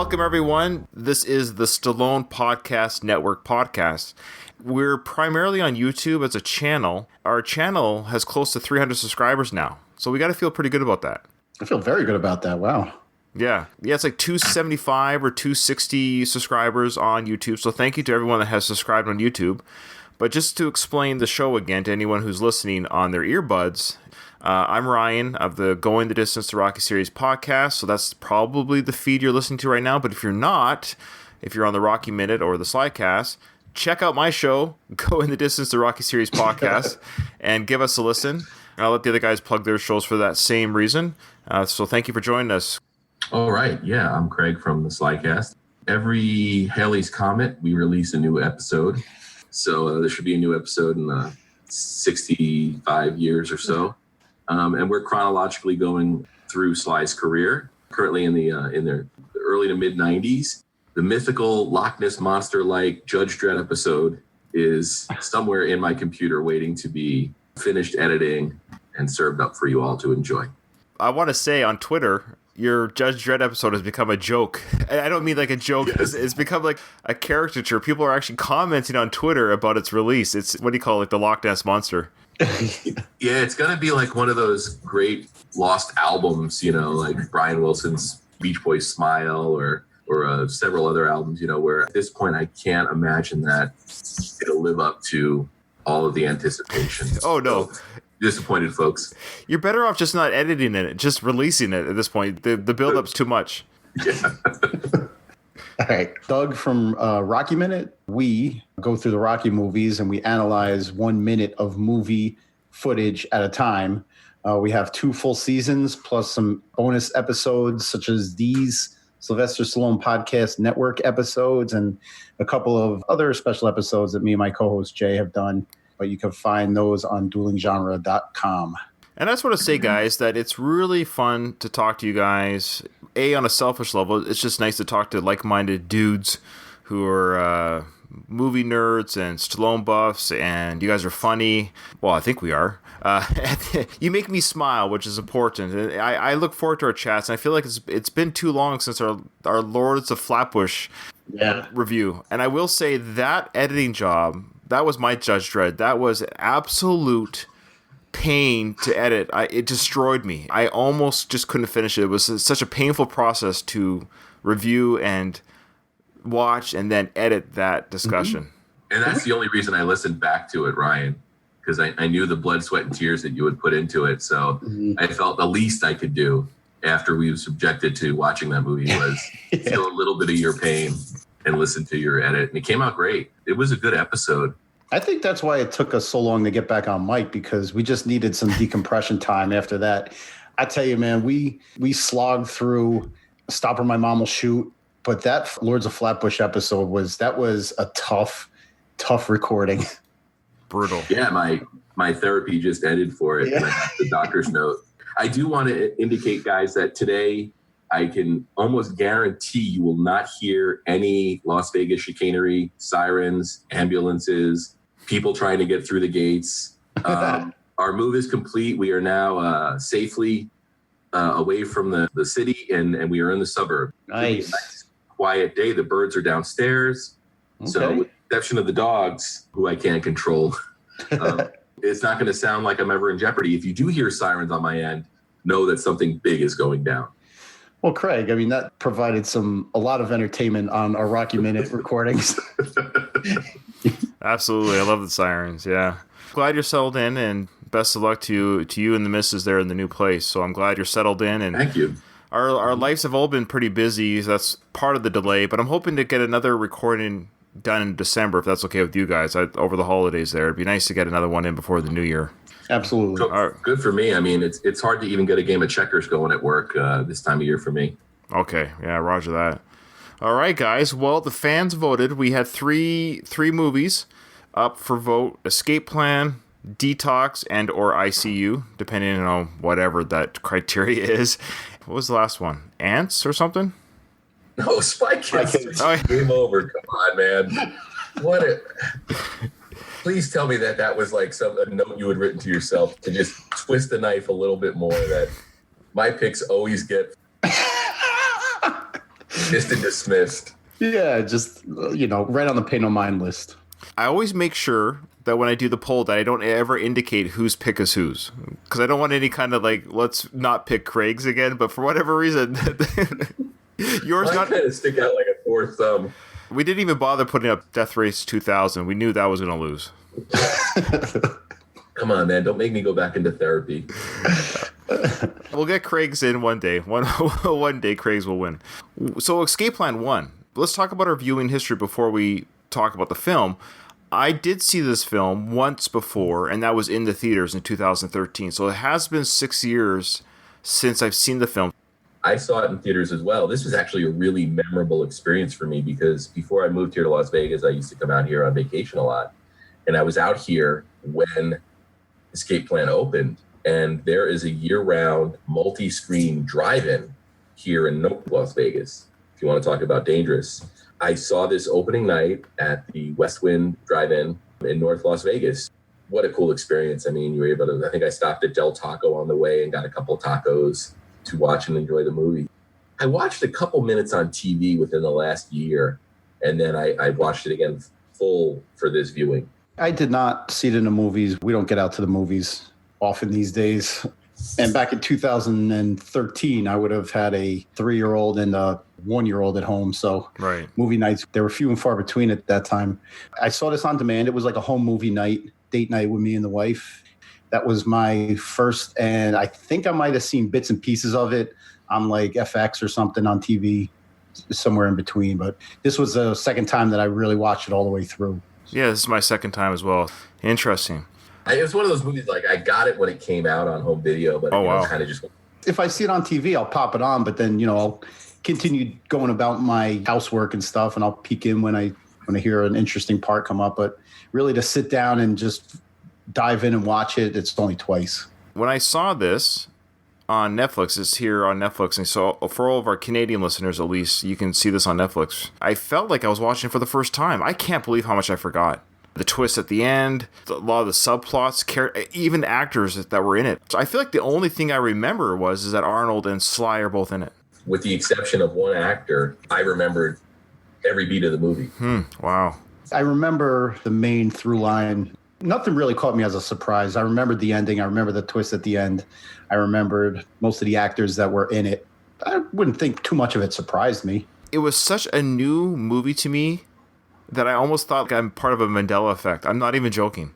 Welcome, everyone. This is the Stallone Podcast Network podcast. We're primarily on YouTube as a channel. Our channel has close to 300 subscribers now, so we got to feel pretty good about that. I feel very good about that. Wow. Yeah, it's like 275 or 260 subscribers on YouTube, so thank you to everyone that has subscribed on YouTube. But just to explain the show again to anyone who's listening on their earbuds, I'm Ryan of the Going the Distance to Rocky Series podcast, so that's probably the feed you're listening to right now. But if you're not, if you're on the Rocky Minute or the SlyCast, check out my show, Going the Distance to Rocky Series podcast, and give us a listen. And I'll let the other guys plug their shows for that same reason. So thank you for joining us. All right. Yeah, I'm Craig from the SlyCast. Every Halley's Comet, we release a new episode. So there should be a new episode in 65 years or so. And we're chronologically going through Sly's career, currently in the early to mid 90s. The mythical Loch Ness monster-like Judge Dredd episode is somewhere in my computer waiting to be finished editing and served up for you all to enjoy. I want to say on Twitter, your Judge Dredd episode has become a joke. I don't mean like a joke. Yes. It's become like a caricature. People are actually commenting on Twitter about its release. It's, what do you call it, the Loch Ness Monster. Yeah, it's going to be like one of those great lost albums, like Brian Wilson's Beach Boys Smile or several other albums, where at this point I can't imagine that it'll live up to all of the anticipation. Oh, no. So, disappointed, folks. You're better off just not editing it, just releasing it at this point. The build-up's too much. Yeah. All right. Doug from Rocky Minute. We go through the Rocky movies and we analyze 1 minute of movie footage at a time. We have 2 full seasons plus some bonus episodes such as these Sylvester Stallone Podcast Network episodes and a couple of other special episodes that me and my co-host Jay have done. But you can find those on duelinggenre.com. And I just want to say, guys, that it's really fun to talk to you guys. On a selfish level, it's just nice to talk to like-minded dudes who are movie nerds and Stallone buffs, and you guys are funny. Well, I think we are. You make me smile, which is important. And I look forward to our chats, and I feel like it's been too long since our Lords of Flatbush review. And I will say that editing job, that was my Judge Dredd. That was absolute pain to edit. It destroyed me. I almost just couldn't finish it. It was such a painful process to review and watch and then edit that discussion. Mm-hmm. And that's the only reason I listened back to it, Ryan, because I knew the blood, sweat, and tears that you would put into it. So I felt the least I could do after we were subjected to watching that movie was feel a little bit of your pain and listen to your edit. And it came out great. It was a good episode. I think that's why it took us so long to get back on mic, because we just needed some decompression time after that. I tell you, man, we slogged through Stop or My Mom Will Shoot, but that Lords of Flatbush episode was a tough recording. Brutal. Yeah, my therapy just ended for it. Yeah. And I have the doctor's note. I do want to indicate, guys, that today I can almost guarantee you will not hear any Las Vegas chicanery, sirens, ambulances, people trying to get through the gates. Our move is complete. We are now safely away from the city, and we are in the suburb. Nice. It's a nice, quiet day. The birds are downstairs. Okay. So with the exception of the dogs, who I can't control, it's not going to sound like I'm ever in jeopardy. If you do hear sirens on my end, know that something big is going down. Well, Craig, I mean, that provided a lot of entertainment on our Rocky Minute recordings. Absolutely. I love the sirens. Yeah. Glad you're settled in, and best of luck to you and the missus there in the new place. So I'm glad you're settled in. And thank you. Our lives have all been pretty busy. So that's part of the delay, but I'm hoping to get another recording done in December, if that's okay with you guys, over the holidays there. It'd be nice to get another one in before the new year. Absolutely. So, good for me. I mean, it's hard to even get a game of checkers going at work this time of year for me. Okay. Yeah, roger that. All right, guys. Well, the fans voted. We had three movies up for vote: Escape Plan, Detox, and or ICU, depending on whatever that criteria is. What was the last one? Ants or something? No, Spy Kids. Game over. Come on, man. Please tell me that was like a note you had written to yourself to just twist the knife a little bit more. That my picks always get Instant dismissed. Yeah, just, right on the pay no mind list. I always make sure that when I do the poll that I don't ever indicate whose pick is whose. Because I don't want any kind of let's not pick Craig's again, but for whatever reason, yours Mine got kind of stick out like a sore thumb. We didn't even bother putting up Death Race 2000. We knew that was going to lose. Come on, man. Don't make me go back into therapy. We'll get Craig's in one day. One day Craig's will win. So Escape Plan 1. Let's talk about our viewing history before we talk about the film. I did see this film once before, and that was in the theaters in 2013. So it has been 6 years since I've seen the film. I saw it in theaters as well. This was actually a really memorable experience for me because before I moved here to Las Vegas, I used to come out here on vacation a lot. And I was out here when Escape Plan opened. And there is a year-round multi-screen drive-in here in Las Vegas, if you want to talk about dangerous. I saw this opening night at the West Wind Drive-In in North Las Vegas. What a cool experience. I mean, you were able to, I think I stopped at Del Taco on the way and got a couple of tacos to watch and enjoy the movie. I watched a couple minutes on TV within the last year, and then I watched it again full for this viewing. I did not see it in the movies. We don't get out to the movies often these days. And back in 2013, I would have had a 3-year-old and a 1-year-old at home. So Right. Movie nights, they were few and far between at that time. I saw this on demand. It was like a home movie night, date night with me and the wife. That was my first, and I think I might have seen bits and pieces of it on like FX or something on TV, somewhere in between. But this was the second time that I really watched it all the way through. Yeah, this is my second time as well. Interesting. It was one of those movies, like I got it when it came out on home video, but wow. kind of just... If I see it on TV, I'll pop it on, but then, I'll continue going about my housework and stuff, and I'll peek in when I hear an interesting part come up. But really to sit down and just dive in and watch it, it's only twice. When I saw this on Netflix, it's here on Netflix, and so for all of our Canadian listeners at least, you can see this on Netflix. I felt like I was watching it for the first time. I can't believe how much I forgot. The twist at the end, a lot of the subplots, even actors that were in it. So I feel like the only thing I remember is that Arnold and Sly are both in it. With the exception of one actor, I remembered every beat of the movie. Wow. I remember the main through line. Nothing really caught me as a surprise. I remembered the ending. I remember the twist at the end. I remembered most of the actors that were in it. I wouldn't think too much of it surprised me. It was such a new movie to me that I almost thought I'm part of a Mandela effect. I'm not even joking.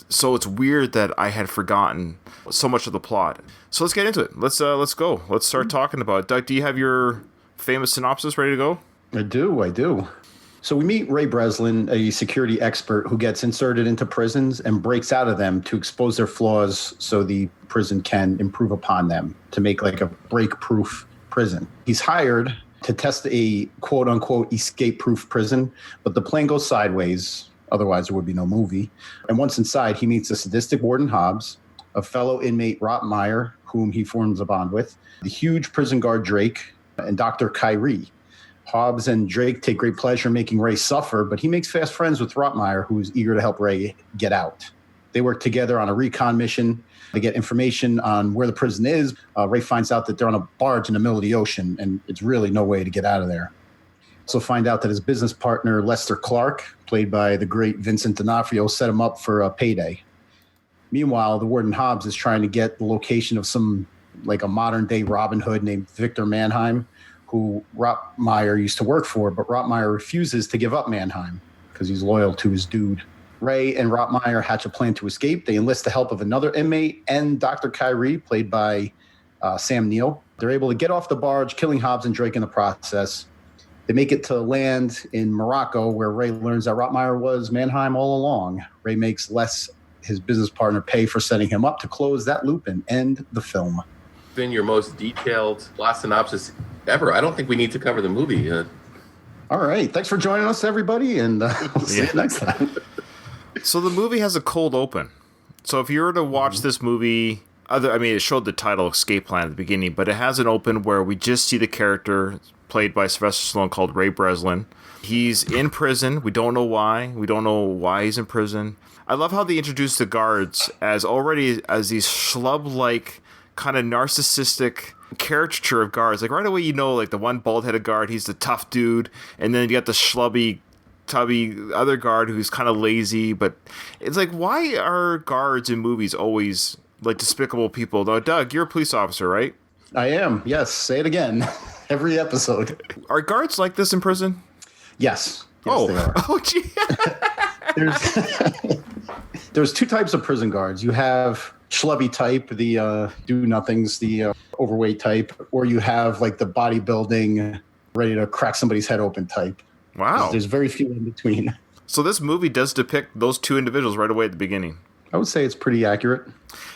So it's weird that I had forgotten so much of the plot. So let's get into it. Let's go. Let's start talking about it. Doug, do you have your famous synopsis ready to go? I do. So we meet Ray Breslin, a security expert who gets inserted into prisons and breaks out of them to expose their flaws so the prison can improve upon them, to make like a break-proof prison. He's hired to test a quote-unquote escape-proof prison, but the plan goes sideways. Otherwise, there would be no movie. And once inside, he meets a sadistic Warden Hobbs, a fellow inmate Rotmeyer, whom he forms a bond with, the huge prison guard Drake, and Dr. Kyrie. Hobbs and Drake take great pleasure in making Ray suffer, but he makes fast friends with Rotmeyer, who is eager to help Ray get out. They work together on a recon mission to get information on where the prison is. Ray finds out that they're on a barge in the middle of the ocean, and it's really no way to get out of there. Also find out that his business partner, Lester Clark, played by the great Vincent D'Onofrio, set him up for a payday. Meanwhile, the Warden Hobbs is trying to get the location of some, like a modern-day Robin Hood named Victor Mannheim, who Rotmeyer used to work for, but Rotmeyer refuses to give up Mannheim because he's loyal to his dude. Ray and Rotmeyer hatch a plan to escape. They enlist the help of another inmate and Dr. Kyrie, played by Sam Neill. They're able to get off the barge, killing Hobbs and Drake in the process. They make it to land in Morocco, where Ray learns that Rotmeyer was Mannheim all along. Ray makes his business partner, pay for setting him up to close that loop and end the film. Been your most detailed plot synopsis ever. I don't think we need to cover the movie. All right. Thanks for joining us, everybody, and we'll see you next time. So the movie has a cold open. So if you were to watch this movie, it showed the title Escape Plan at the beginning, but it has an open where we just see the character played by Sylvester Stallone called Ray Breslin. He's in prison. We don't know why. We don't know why he's in prison. I love how they introduce the guards as these schlub-like, kind of narcissistic caricature of guards. Like right away, you know, like the one bald-headed guard, he's the tough dude, and then you got the schlubby, tubby other guard who's kind of lazy. But it's like, why are guards in movies always like despicable people? Though, Doug, you're a police officer, right? I am. Yes. Say it again. Every episode. Are guards like this in prison? Yes. Yes, they are. Oh, gee. There's two types of prison guards. You have schlubby type, the do-nothings, the overweight type, or you have like the bodybuilding, ready to crack somebody's head open type. Wow. There's very few in between. So this movie does depict those two individuals right away at the beginning. I would say it's pretty accurate.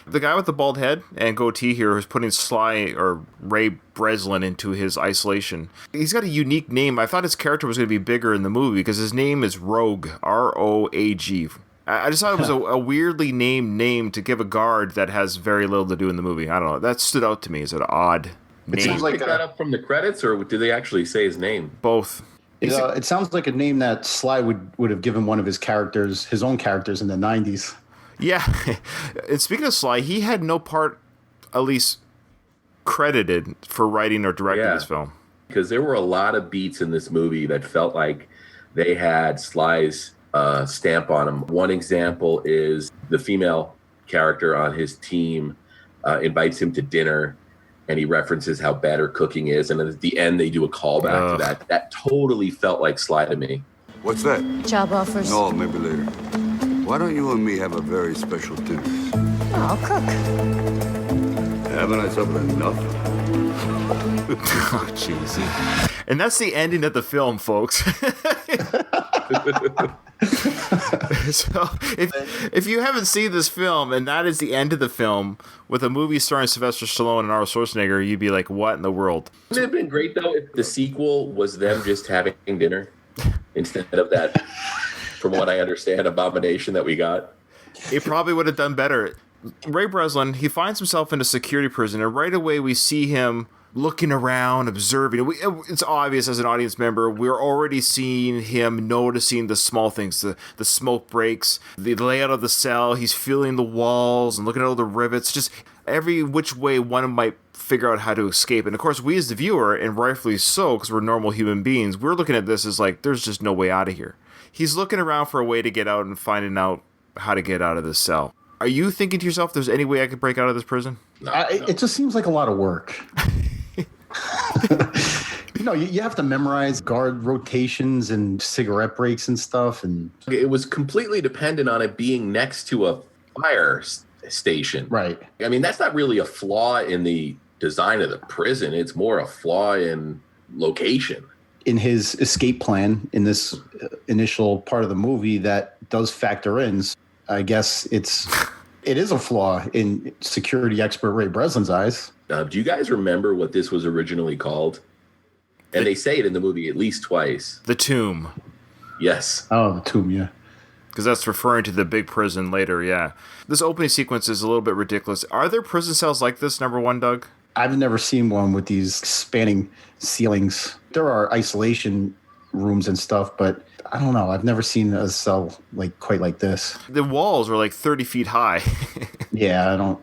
The guy with the bald head and goatee here is putting Sly or Ray Breslin into his isolation. He's got a unique name. I thought his character was going to be bigger in the movie because his name is Rogue, R-O-A-G. I just thought it was a weirdly named name to give a guard that has very little to do in the movie. I don't know. That stood out to me as an odd name. It seems like that up from the credits, or did they actually say his name? Both. It sounds like a name that Sly would have given one of his characters, his own characters in the 90s. Yeah. And speaking of Sly, he had no part, at least credited, for writing or directing this film. Because there were a lot of beats in this movie that felt like they had Sly's stamp on them. One example is the female character on his team invites him to dinner, and he references how bad her cooking is. And at the end, they do a callback to that. That totally felt like Sly to me. What's that? Job offers. No, maybe later. Why don't you and me have a very special dinner? I'll cook. Haven't I suffered enough? Oh, jeez. And that's the ending of the film, folks. So if you haven't seen this film, and that is the end of the film, with a movie starring Sylvester Stallone and Arnold Schwarzenegger, you'd be like, what in the world? Wouldn't it have been great, though, if the sequel was them just having dinner instead of that, from what I understand, abomination that we got? It probably would have done better. Ray Breslin, he finds himself in a security prison, and right away we see him looking around, observing. It's obvious as an audience member, we're already seeing him noticing the small things, the smoke breaks, the layout of the cell. He's feeling the walls and looking at all the rivets, just every which way one might figure out how to escape. And of course, we as the viewer, and rightfully so, because we're normal human beings, we're looking at this as like, there's just no way out of here. He's looking around for a way to get out and finding out how to get out of this cell. Are you thinking to yourself, there's any way I could break out of this prison? No. It just seems like a lot of work. You have to memorize guard rotations and cigarette breaks and stuff. And it was completely dependent on it being next to a fire station. Right. I mean, that's not really a flaw in the design of the prison. It's more a flaw in location. In his escape plan, in this initial part of the movie, that does factor in. I guess it is a flaw in security expert Ray Breslin's eyes. Do you guys remember what this was originally called? And they say it in the movie at least twice. The Tomb. Yes. Oh, the Tomb, yeah. Because that's referring to the big prison later, yeah. This opening sequence is a little bit ridiculous. Are there prison cells like this, number one, Doug? I've never seen one with these spanning ceilings. There are isolation rooms and stuff, but I don't know. I've never seen a cell quite like this. The walls are like 30 feet high. Yeah,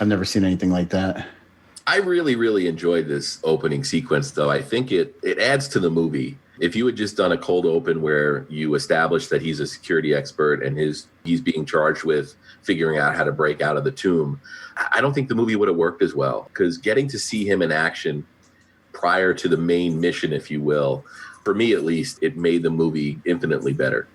I've never seen anything like that. I really, really enjoyed this opening sequence, though. I think it adds to the movie. If you had just done a cold open where you establish that he's a security expert and he's being charged with figuring out how to break out of the tomb, I don't think the movie would have worked as well, because getting to see him in action prior to the main mission, if you will, for me at least, it made the movie infinitely better.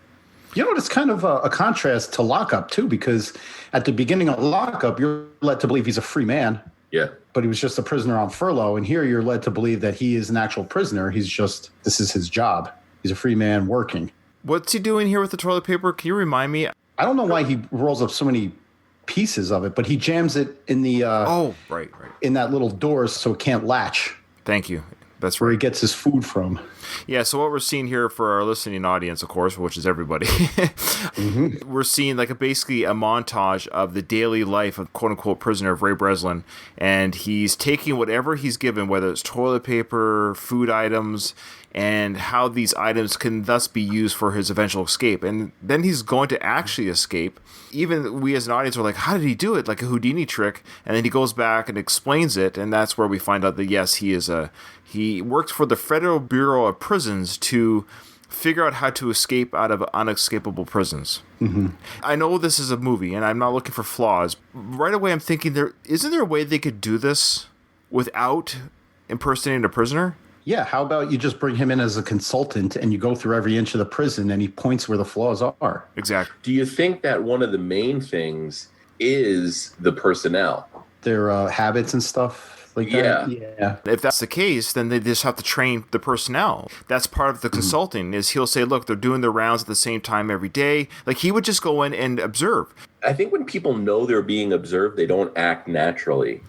You know what? It's kind of a contrast to Lockup, too, because at the beginning of Lockup, you're led to believe he's a free man. Yeah. But he was just a prisoner on furlough. And here you're led to believe that he is an actual prisoner. This is his job. He's a free man working. What's he doing here with the toilet paper? Can you remind me? I don't know why he rolls up so many pieces of it, but he jams it in the right. in that little door so it can't latch. Thank you. That's where right. he gets his food from. Yeah, so what we're seeing here for our listening audience, of course, which is everybody, we're seeing like basically a montage of the daily life of quote-unquote prisoner of Ray Breslin, and he's taking whatever he's given, whether it's toilet paper, food items, and how these items can thus be used for his eventual escape. And then he's going to actually escape. Even we as an audience are like, how did he do it? Like a Houdini trick. And then he goes back and explains it, and that's where we find out that, yes, he works for the Federal Bureau of Prisons to figure out how to escape out of unescapable prisons. I know this is a movie, and I'm not looking for flaws. Right away, I'm thinking, isn't there a way they could do this without impersonating a prisoner? Yeah, how about you just bring him in as a consultant and you go through every inch of the prison and he points where the flaws are? Exactly. Do you think that one of the main things is the personnel? Their habits and stuff like that? Yeah. If that's the case, then they just have to train the personnel. That's part of the consulting, is he'll say, look, they're doing their rounds at the same time every day. Like, he would just go in and observe. I think when people know they're being observed, they don't act naturally.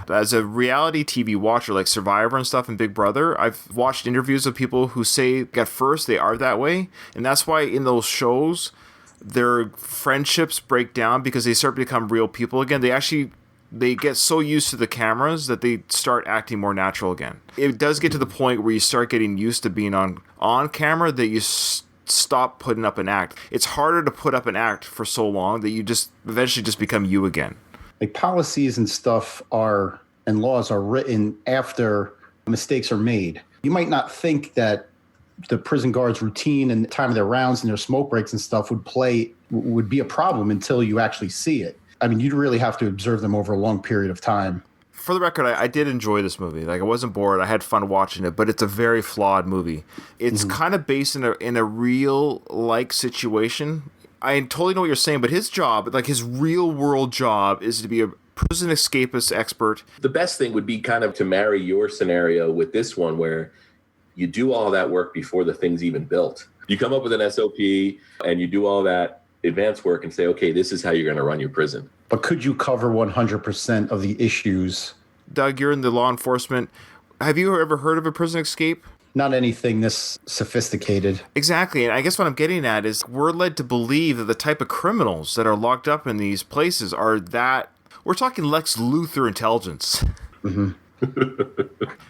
As a reality TV watcher, like Survivor and stuff and Big Brother, I've watched interviews of people who say at first they are that way. And that's why in those shows, their friendships break down because they start to become real people again. They get so used to the cameras that they start acting more natural again. It does get to the point where you start getting used to being on camera that you stop putting up an act. It's harder to put up an act for so long that you just eventually just become you again. Like, policies and stuff and laws are written after mistakes are made. You might not think that the prison guards' routine and the time of their rounds and their smoke breaks and stuff would be a problem until you actually see it. I mean, you'd really have to observe them over a long period of time. For the record, I did enjoy this movie. Like, I wasn't bored. I had fun watching it, but it's a very flawed movie. It's kind of based in a real-like situation. I totally know what you're saying, but his job, like his real-world job, is to be a prison escapist expert. The best thing would be kind of to marry your scenario with this one, where you do all that work before the thing's even built. You come up with an SOP and you do all that advanced work and say, okay, this is how you're going to run your prison. But could you cover 100% of the issues? Doug, you're in the law enforcement. Have you ever heard of a prison escape? Not anything this sophisticated. Exactly. And I guess what I'm getting at is we're led to believe that the type of criminals that are locked up in these places are that... We're talking Lex Luthor intelligence.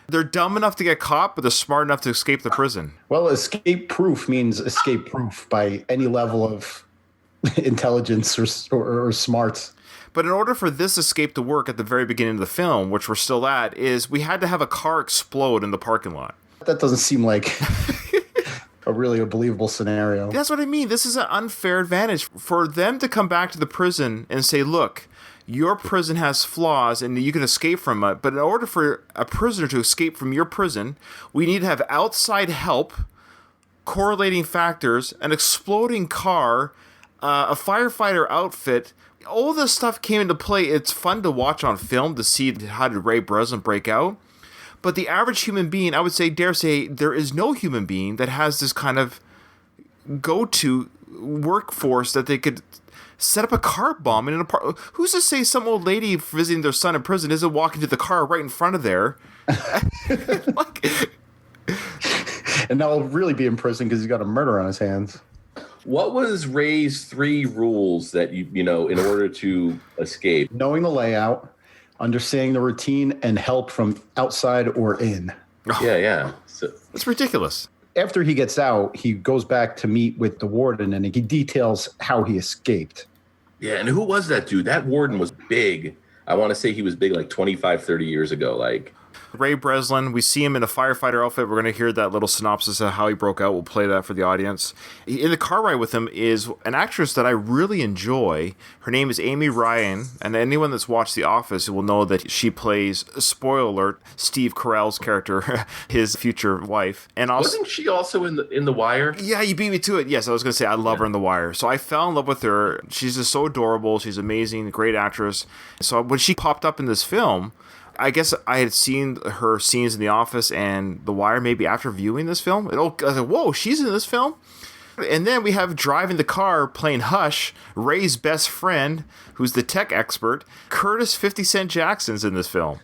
They're dumb enough to get caught, but they're smart enough to escape the prison. Well, escape proof means escape proof by any level of intelligence or smarts. But in order for this escape to work at the very beginning of the film, which we're still at, is we had to have a car explode in the parking lot. That doesn't seem like a believable scenario. That's what I mean. This is an unfair advantage for them to come back to the prison and say, look, your prison has flaws and you can escape from it. But in order for a prisoner to escape from your prison, we need to have outside help, correlating factors, an exploding car, a firefighter outfit. All this stuff came into play. It's fun to watch on film to see how did Ray Breslin break out. But the average human being, I would dare say, there is no human being that has this kind of go-to workforce that they could set up a car bomb in an apartment. Who's to say some old lady visiting their son in prison isn't walking to the car right in front of there? And now he'll really be in prison because he's got a murder on his hands. What was Ray's 3 rules that in order to escape? Knowing the layout, understanding the routine, and help from outside or in. Yeah. So, it's ridiculous. After he gets out, he goes back to meet with the warden, and he details how he escaped. yeah, and who was that dude? That warden was big. I want to say he was big like 25, 30 years ago. Like, Ray Breslin, we see him in a firefighter outfit. We're going to hear that little synopsis of how he broke out. We'll play that for the audience. In the car ride with him is an actress that I really enjoy. Her name is Amy Ryan, and anyone that's watched The Office will know that she plays, spoiler alert, Steve Carell's character, his future wife. And also, wasn't she also in the Wire? Yeah, you beat me to it. Yes, I was going to say I love her in The Wire. So I fell in love with her. She's just so adorable. She's amazing, great actress. So when she popped up in this film, I guess I had seen her scenes in The Office and The Wire maybe after viewing this film. I was like, whoa, she's in this film? And then we have driving the car playing Hush, Ray's best friend, who's the tech expert, Curtis 50 Cent Jackson's in this film.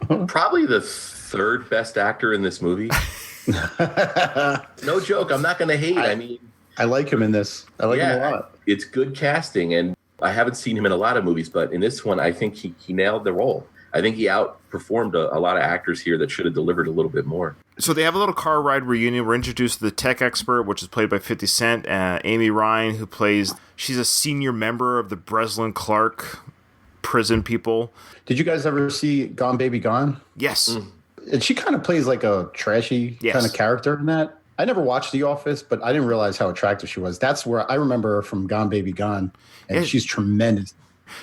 Probably the 3rd best actor in this movie. No joke. I'm not going to hate. I mean, I like him in this. I like him a lot. It's good casting, and I haven't seen him in a lot of movies, but in this one, I think he nailed the role. I think he outperformed a lot of actors here that should have delivered a little bit more. So they have a little car ride reunion. We're introduced to the tech expert, which is played by 50 Cent. Amy Ryan, who she's a senior member of the Breslin Clark prison people. Did you guys ever see Gone Baby Gone? Yes. And she kind of plays like a trashy kind of character in that. I never watched The Office, but I didn't realize how attractive she was. That's where I remember her from Gone Baby Gone. And she's tremendous.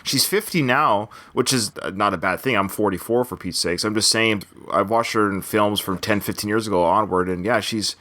She's 50 now, which is not a bad thing. I'm 44 for Pete's sakes. I'm just saying, I've watched her in films from 10, 15 years ago onward, and yeah, she's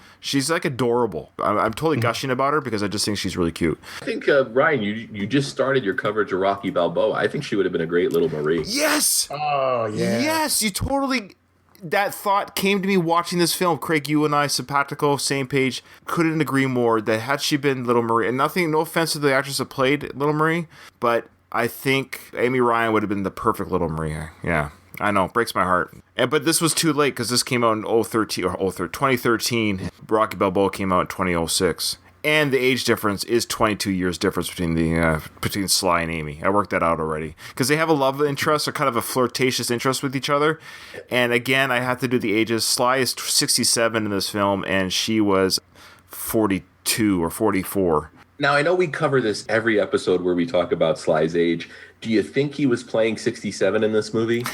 like adorable. I'm totally gushing about her because I just think she's really cute. I think, Ryan, you just started your coverage of Rocky Balboa. I think she would have been a great little Marie. Yes! Oh, yeah. Yes, you totally... That thought came to me watching this film. Craig, you and I, simpatico, same page. Couldn't agree more that had she been Little Marie, and no offense to the actress that played Little Marie, but I think Amy Ryan would have been the perfect Little Marie. Yeah, I know, breaks my heart. But this was too late because this came out in 2013. Rocky Balboa came out in 2006. And the age difference is 22 years difference between Sly and Amy. I worked that out already. Because they have a love interest or kind of a flirtatious interest with each other. And again, I have to do the ages. Sly is 67 in this film, and she was 42 or 44. Now, I know we cover this every episode where we talk about Sly's age. Do you think he was playing 67 in this movie?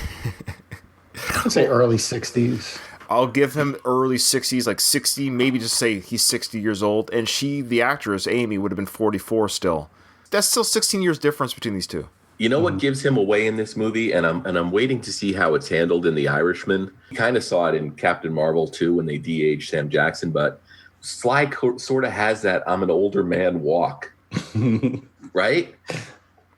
I'd say early 60s. I'll give him early 60s, like 60, maybe just say he's 60 years old. And the actress, Amy, would have been 44 still. That's still 16 years difference between these two. You know what gives him away in this movie? And I'm waiting to see how it's handled in The Irishman. You kind of saw it in Captain Marvel, too, when they de-aged Sam Jackson. But Sly sort of has that I'm an older man walk, right?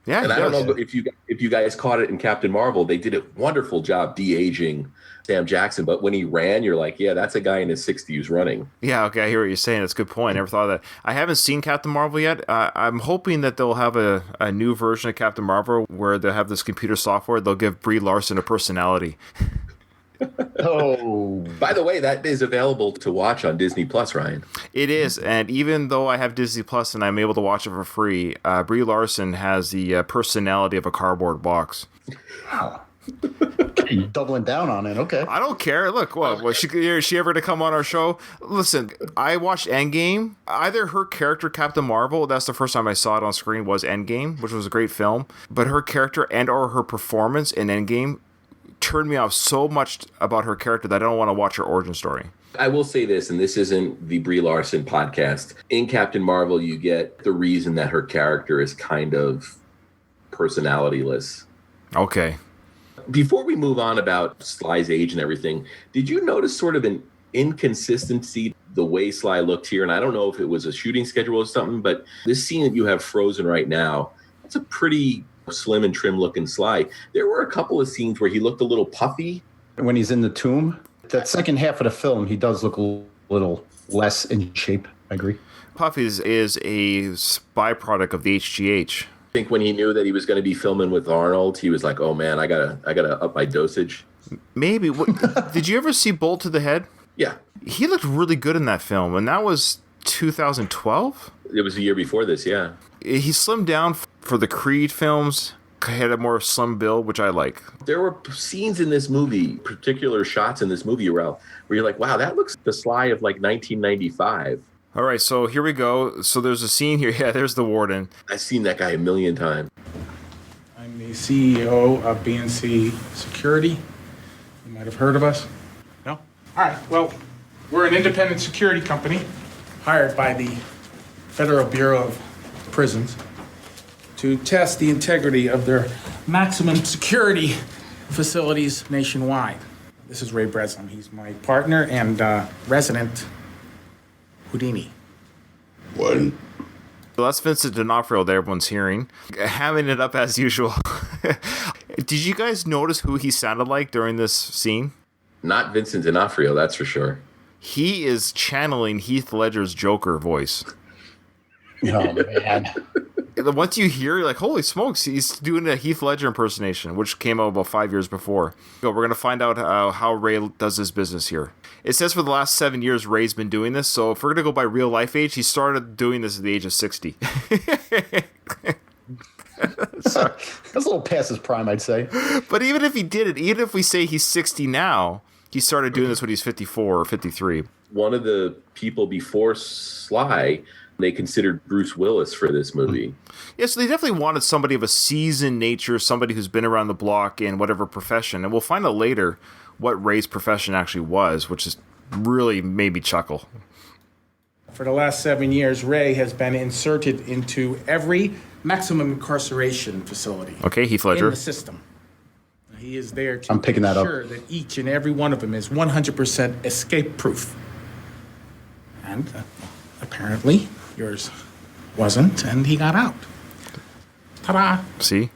Yeah, and I don't know if you guys caught it in Captain Marvel. They did a wonderful job de-aging Sam Jackson, but when he ran, you're like, yeah, that's a guy in his 60s running. Yeah, okay, I hear what you're saying. That's a good point. I never thought of that. I haven't seen Captain Marvel yet. I'm hoping that they'll have a new version of Captain Marvel where they'll have this computer software. They'll give Brie Larson a personality. Oh, by the way, that is available to watch on Disney Plus, Ryan. It is, and even though I have Disney Plus and I'm able to watch it for free, Brie Larson has the personality of a cardboard box. Wow. You doubling down on it, okay. I don't care. Look, was she ever to come on our show? Listen, I watched Endgame. Either her character, Captain Marvel, that's the first time I saw it on screen, was Endgame, which was a great film. But her character and or her performance in Endgame turned me off so much about her character that I don't want to watch her origin story. I will say this, and this isn't the Brie Larson podcast. In Captain Marvel, you get the reason that her character is kind of personalityless. Okay. Before we move on about Sly's age and everything, did you notice sort of an inconsistency the way Sly looked here? And I don't know if it was a shooting schedule or something, but this scene that you have frozen right now, it's a pretty slim and trim looking Sly. There were a couple of scenes where he looked a little puffy. When he's in the tomb, that second half of the film, he does look a little less in shape. I agree. Puffy is a byproduct of the HGH. I think when he knew that he was going to be filming with Arnold, he was like, "Oh man, I gotta up my dosage." Maybe. Did you ever see Bolt to the Head? Yeah, he looked really good in that film, and that was 2012. It was the year before this. Yeah, he slimmed down for the Creed films. Had a more slim build, which I like. There were scenes in this movie, particular shots in this movie, where you're like, "Wow, that looks the Sly of like 1995." All right, so here we go. So there's a scene here. Yeah, there's the warden. I've seen that guy a million times. I'm the CEO of BNC Security. You might have heard of us. No? All right, well, we're an independent security company hired by the Federal Bureau of Prisons to test the integrity of their maximum security facilities nationwide. This is Ray Breslin. He's my partner and resident Houdini. What? So that's Vincent D'Onofrio that everyone's hearing. Hamming it up as usual. Did you guys notice who he sounded like during this scene? Not Vincent D'Onofrio, that's for sure. He is channeling Heath Ledger's Joker voice. Oh, man. once you hear, you're like, holy smokes, he's doing a Heath Ledger impersonation, which came out about 5 years before. So we're going to find out how Ray does his business here. It says for the last 7 years, Ray's been doing this. So if we're going to go by real life age, he started doing this at the age of 60. That's a little past his prime, I'd say. But even if he did it, even if we say he's 60 now, he started doing this when he's 54 or 53. One of the people before Sly, they considered Bruce Willis for this movie. Yeah, so they definitely wanted somebody of a seasoned nature, somebody who's been around the block in whatever profession. And we'll find out later what Ray's profession actually was, which is really made me chuckle. For the last 7 years, Ray has been inserted into every maximum incarceration facility Okay, Heath Ledger. in the system. He is there to I'm picking that up. ensure that each and every one of them is 100% escape-proof. And apparently, yours wasn't, and he got out. Ta-da! See?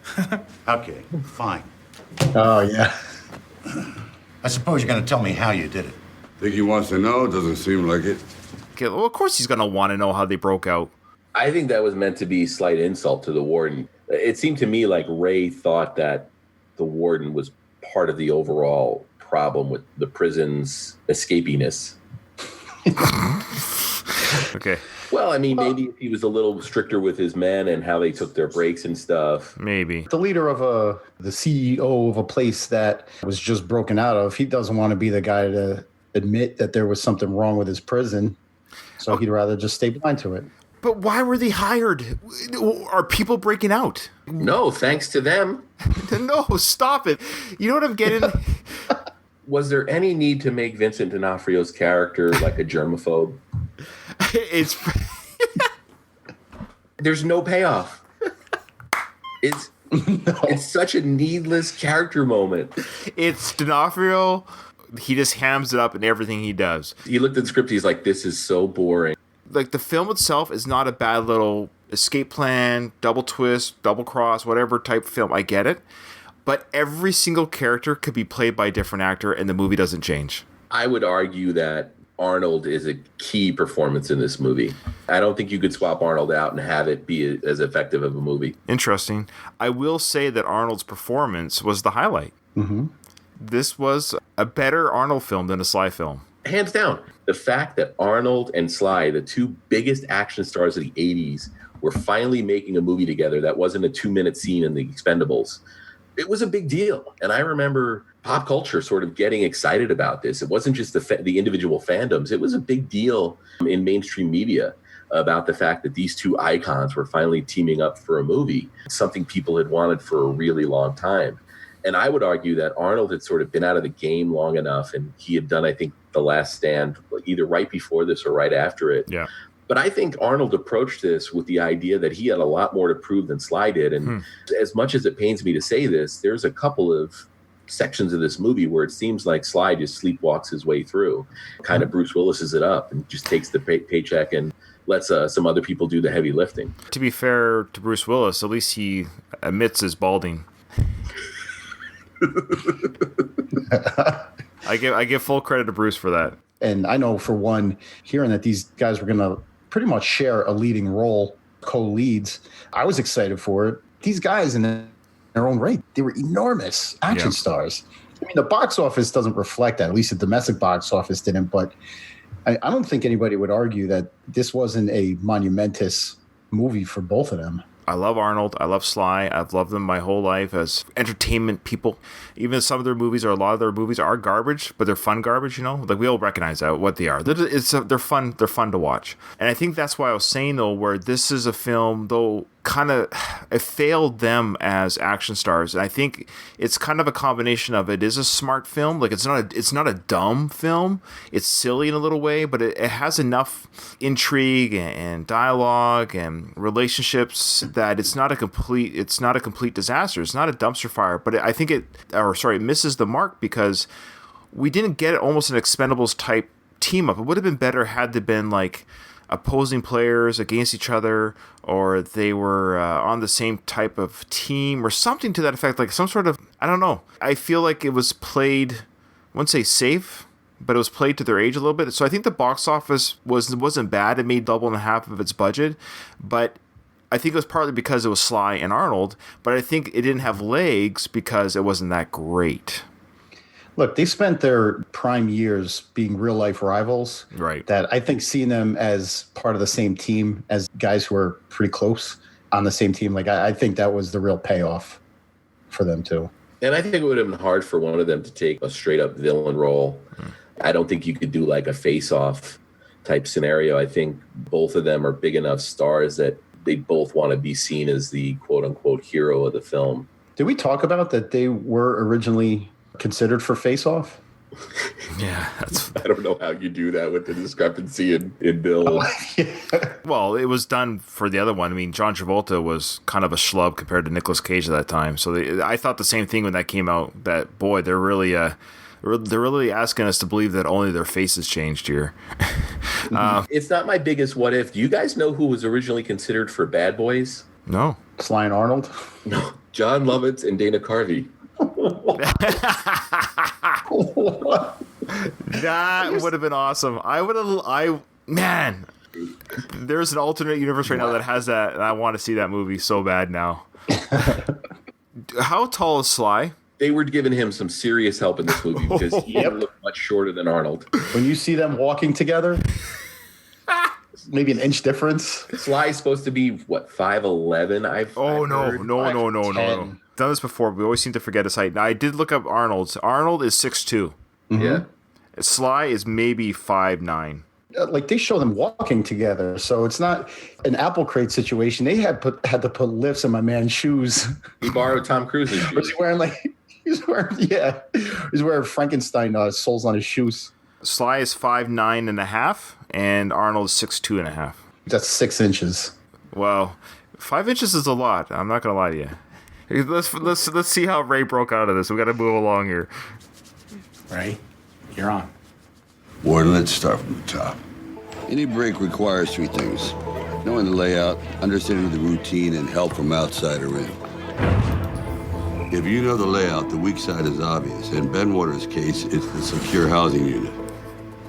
Okay, fine. Oh, yeah. I suppose you're going to tell me how you did it. Think he wants to know? Doesn't seem like it. Okay, well, of course he's going to want to know how they broke out. I think that was meant to be slight insult to the warden. It seemed to me like Ray thought that the warden was part of the overall problem with the prison's escapiness. Okay, Well, I mean, maybe if he was a little stricter with his men and how they took their breaks and stuff. maybe. The leader of the CEO of a place that was just broken out of, he doesn't want to be the guy to admit that there was something wrong with his prison. So he'd rather just stay blind to it. But why were they hired? Are people breaking out? No, thanks to them. No, stop it. You know what I'm getting? Was there any need to make Vincent D'Onofrio's character like a germaphobe? It's There's no payoff. It's such a needless character moment. it's D'Onofrio. He just hams it up in everything he does. He looked at the script, he's like, this is so boring. Like, the film itself is not a bad little escape plan, double twist, double cross, whatever type film. I get it. But every single character could be played by a different actor and the movie doesn't change. I would argue that Arnold is a key performance in this movie. I don't think you could swap Arnold out and have it be as effective of a movie. Interesting. I will say that Arnold's performance was the highlight. Mm-hmm. This was a better Arnold film than a Sly film. Hands down. The fact that Arnold and Sly, the two biggest action stars of the 80s, were finally making a movie together that wasn't a 2-minute scene in The Expendables. It was a big deal. And I remember pop culture sort of getting excited about this. It wasn't just the individual fandoms. It was a big deal in mainstream media about the fact that these two icons were finally teaming up for a movie, something people had wanted for a really long time. And I would argue that Arnold had sort of been out of the game long enough, and he had done, I think, The Last Stand either right before this or right after it. Yeah. But I think Arnold approached this with the idea that he had a lot more to prove than Sly did. And as much as it pains me to say this, there's a couple of sections of this movie where it seems like Sly just sleepwalks his way through, kind of Bruce Willis's it up and just takes the paycheck and lets some other people do the heavy lifting. To be fair to Bruce Willis, at least he admits his balding. I give full credit to Bruce for that. And I know, for one, hearing that these guys were going to pretty much share a leading role, co-leads, I was excited for it. These guys, in their own right, they were enormous action stars. I mean, the box office doesn't reflect that. At least the domestic box office didn't. But I don't think anybody would argue that this wasn't a monumentous movie for both of them. I love Arnold. I love Sly. I've loved them my whole life as entertainment people. Even some of their movies, or a lot of their movies, are garbage, but they're fun garbage. You know, like, we all recognize that what they are. They're fun. They're fun to watch. And I think that's why I was saying, though, where this is a film, though, kind of, it failed them as action stars. And I think it's kind of a combination of, it is a smart film. Like, it's not a dumb film. It's silly in a little way, but it has enough intrigue and dialogue and relationships that it's not a complete disaster. It's not a dumpster fire, but I think it misses the mark, because we didn't get almost an Expendables type team up. It would have been better had they been like opposing players against each other, or they were on the same type of team or something to that effect, like some sort of, I don't know. I feel like it was played, I wouldn't say safe, but it was played to their age a little bit. So I think the box office wasn't bad. It made double and a half of its budget, but I think it was partly because it was Sly and Arnold, but I think it didn't have legs because it wasn't that great. Look, they spent their prime years being real life rivals. Right. That I think seeing them as part of the same team, as guys who are pretty close on the same team, like I think that was the real payoff for them too. And I think it would have been hard for one of them to take a straight up villain role. I don't think you could do like a face-off type scenario. I think both of them are big enough stars that they both want to be seen as the quote unquote hero of the film. Did we talk about that they were originally considered for face-off? Yeah, I don't know how you do that with the discrepancy in build. Well, it was done for the other one. I mean, John Travolta was kind of a schlub compared to Nicolas Cage at that time. So I thought the same thing when that came out. That boy, they're really asking us to believe that only their faces changed here. It's not my biggest what if. Do you guys know who was originally considered for Bad Boys? No. Sly and Arnold? No. John Lovitz and Dana Carvey. That would have been awesome. Man, there's an alternate universe right now that has that, and I want to see that movie so bad now. How tall is Sly? They were giving him some serious help in this movie because he looked much shorter than Arnold. When you see them walking together, maybe an inch difference. Sly's supposed to be, what, 5'11"? I've heard. No. Done this before. We always seem to forget his height. Now, I did look up Arnold's. Arnold is 6'2". Mm-hmm. Yeah. Sly is maybe 5'9". Like they show them walking together, so it's not an apple crate situation. They had to put lifts in my man's shoes. He borrowed Tom Cruise's shoes. Was he wearing he's wearing Frankenstein soles on his shoes. Sly is 5'9.5", and Arnold is 6'2.5". That's 6 inches. Well, 5 inches is a lot. I'm not gonna lie to you. Let's see how Ray broke out of this. We got to move along here. Ray, you're on. Warden, let's start from the top. Any break requires 3 things: knowing the layout, understanding the routine, and help from outside or in. If you know the layout, the weak side is obvious. In Ben Waters' case, it's the secure housing unit.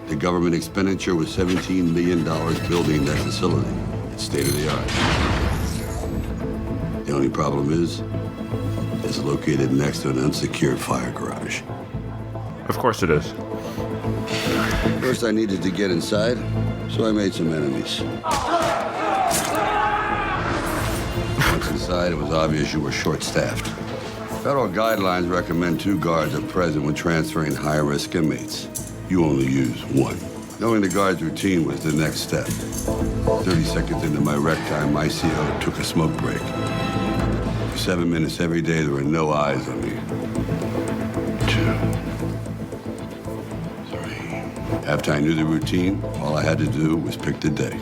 The government expenditure was $17 million building that facility. It's state-of-the-art. The only problem is, it's located next to an unsecured fire garage. Of course it is. First, I needed to get inside, so I made some enemies. Once inside, it was obvious you were short-staffed. Federal guidelines recommend 2 guards are present when transferring high-risk inmates. You only use 1. Knowing the guard's routine was the next step. 30 seconds into my rec time, my CO took a smoke break. For 7 minutes every day, there were no eyes on me. 2, 3. After I knew the routine, all I had to do was pick the day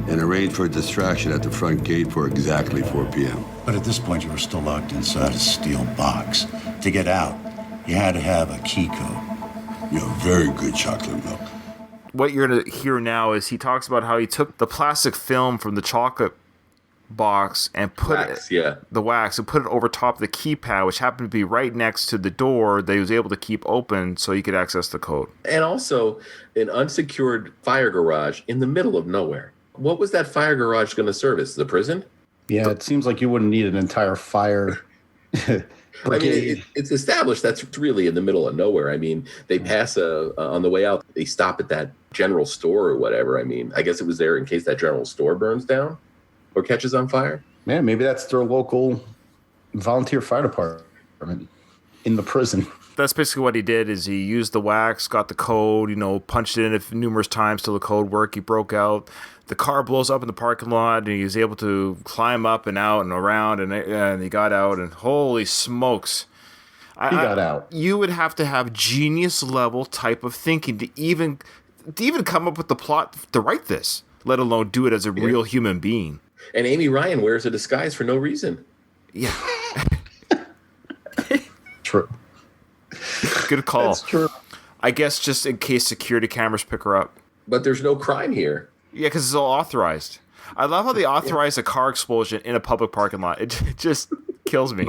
and arrange for a distraction at the front gate for exactly 4 p.m. But at this point, you were still locked inside a steel box. To get out, you had to have a key code. You have very good chocolate milk. What you're going to hear now is he talks about how he took the plastic film from the chocolate box and put the wax and put it over top of the keypad, which happened to be right next to the door that he was able to keep open so he could access the code. And also an unsecured fire garage in the middle of nowhere. What was that fire garage going to service? The prison? Yeah, it seems like you wouldn't need an entire fire. I mean, it's established that's really in the middle of nowhere. I mean, they pass on the way out, they stop at that general store or whatever. I mean, I guess it was there in case that general store burns down or catches on fire. Yeah, maybe that's their local volunteer fire department in the prison. That's basically what he did is he used the wax, got the code, punched it in numerous times till the code worked. He broke out. The car blows up in the parking lot, and he was able to climb up and out and around, and he got out, and holy smokes. He got out. You would have to have genius-level type of thinking to even come up with the plot to write this, let alone do it as a real human being. And Amy Ryan wears a disguise for no reason. Yeah. True. Good call. That's true. I guess just in case security cameras pick her up. But there's no crime here. Yeah, because it's all authorized. I love how they authorize a car explosion in a public parking lot. It just kills me.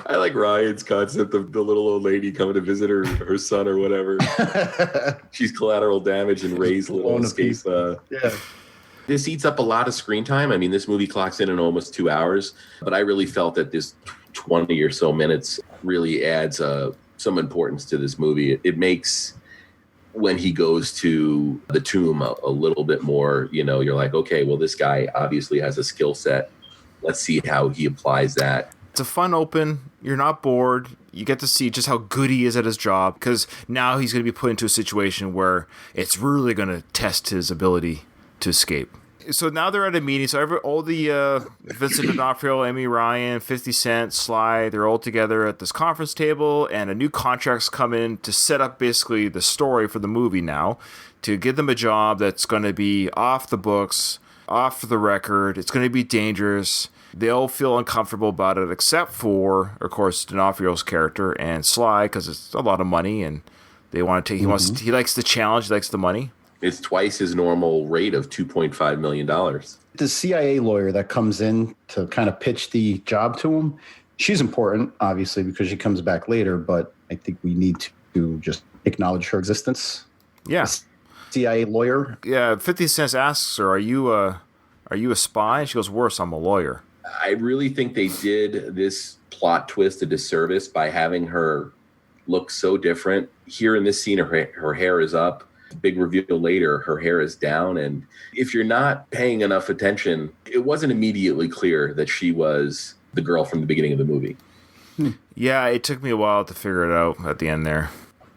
I like Ryan's concept of the little old lady coming to visit her son or whatever. She's collateral damage and Ray's little escape. This eats up a lot of screen time. I mean, this movie clocks in almost 2 hours, but I really felt that this 20 or so minutes really adds some importance to this movie. It makes when he goes to the tomb a little bit more, you're like, okay, well, this guy obviously has a skill set. Let's see how he applies that. It's a fun open. You're not bored. You get to see just how good he is at his job, because now he's going to be put into a situation where it's really going to test his ability to escape. So now they're at a meeting. So all the Vincent D'Onofrio, Amy Ryan, 50 Cent, Sly, they're all together at this conference table, and a new contract's come in to set up basically the story for the movie now, to give them a job that's going to be off the books, off the record. It's going to be dangerous. They all feel uncomfortable about it, except for, of course, D'Onofrio's character and Sly, because it's a lot of money, and they want to take. He likes the challenge. He likes the money. It's twice his normal rate of $2.5 million. The CIA lawyer that comes in to kind of pitch the job to him, she's important, obviously, because she comes back later, but I think we need to just acknowledge her existence. Yeah. The CIA lawyer. Yeah, 50 Cent asks her, are you a spy? And she goes, worse, I'm a lawyer. I really think they did this plot twist a disservice by having her look so different. Here in this scene, her hair is up. Big reveal later, her hair is down. And if you're not paying enough attention, it wasn't immediately clear that she was the girl from the beginning of the movie. Yeah, it took me a while to figure it out at the end there.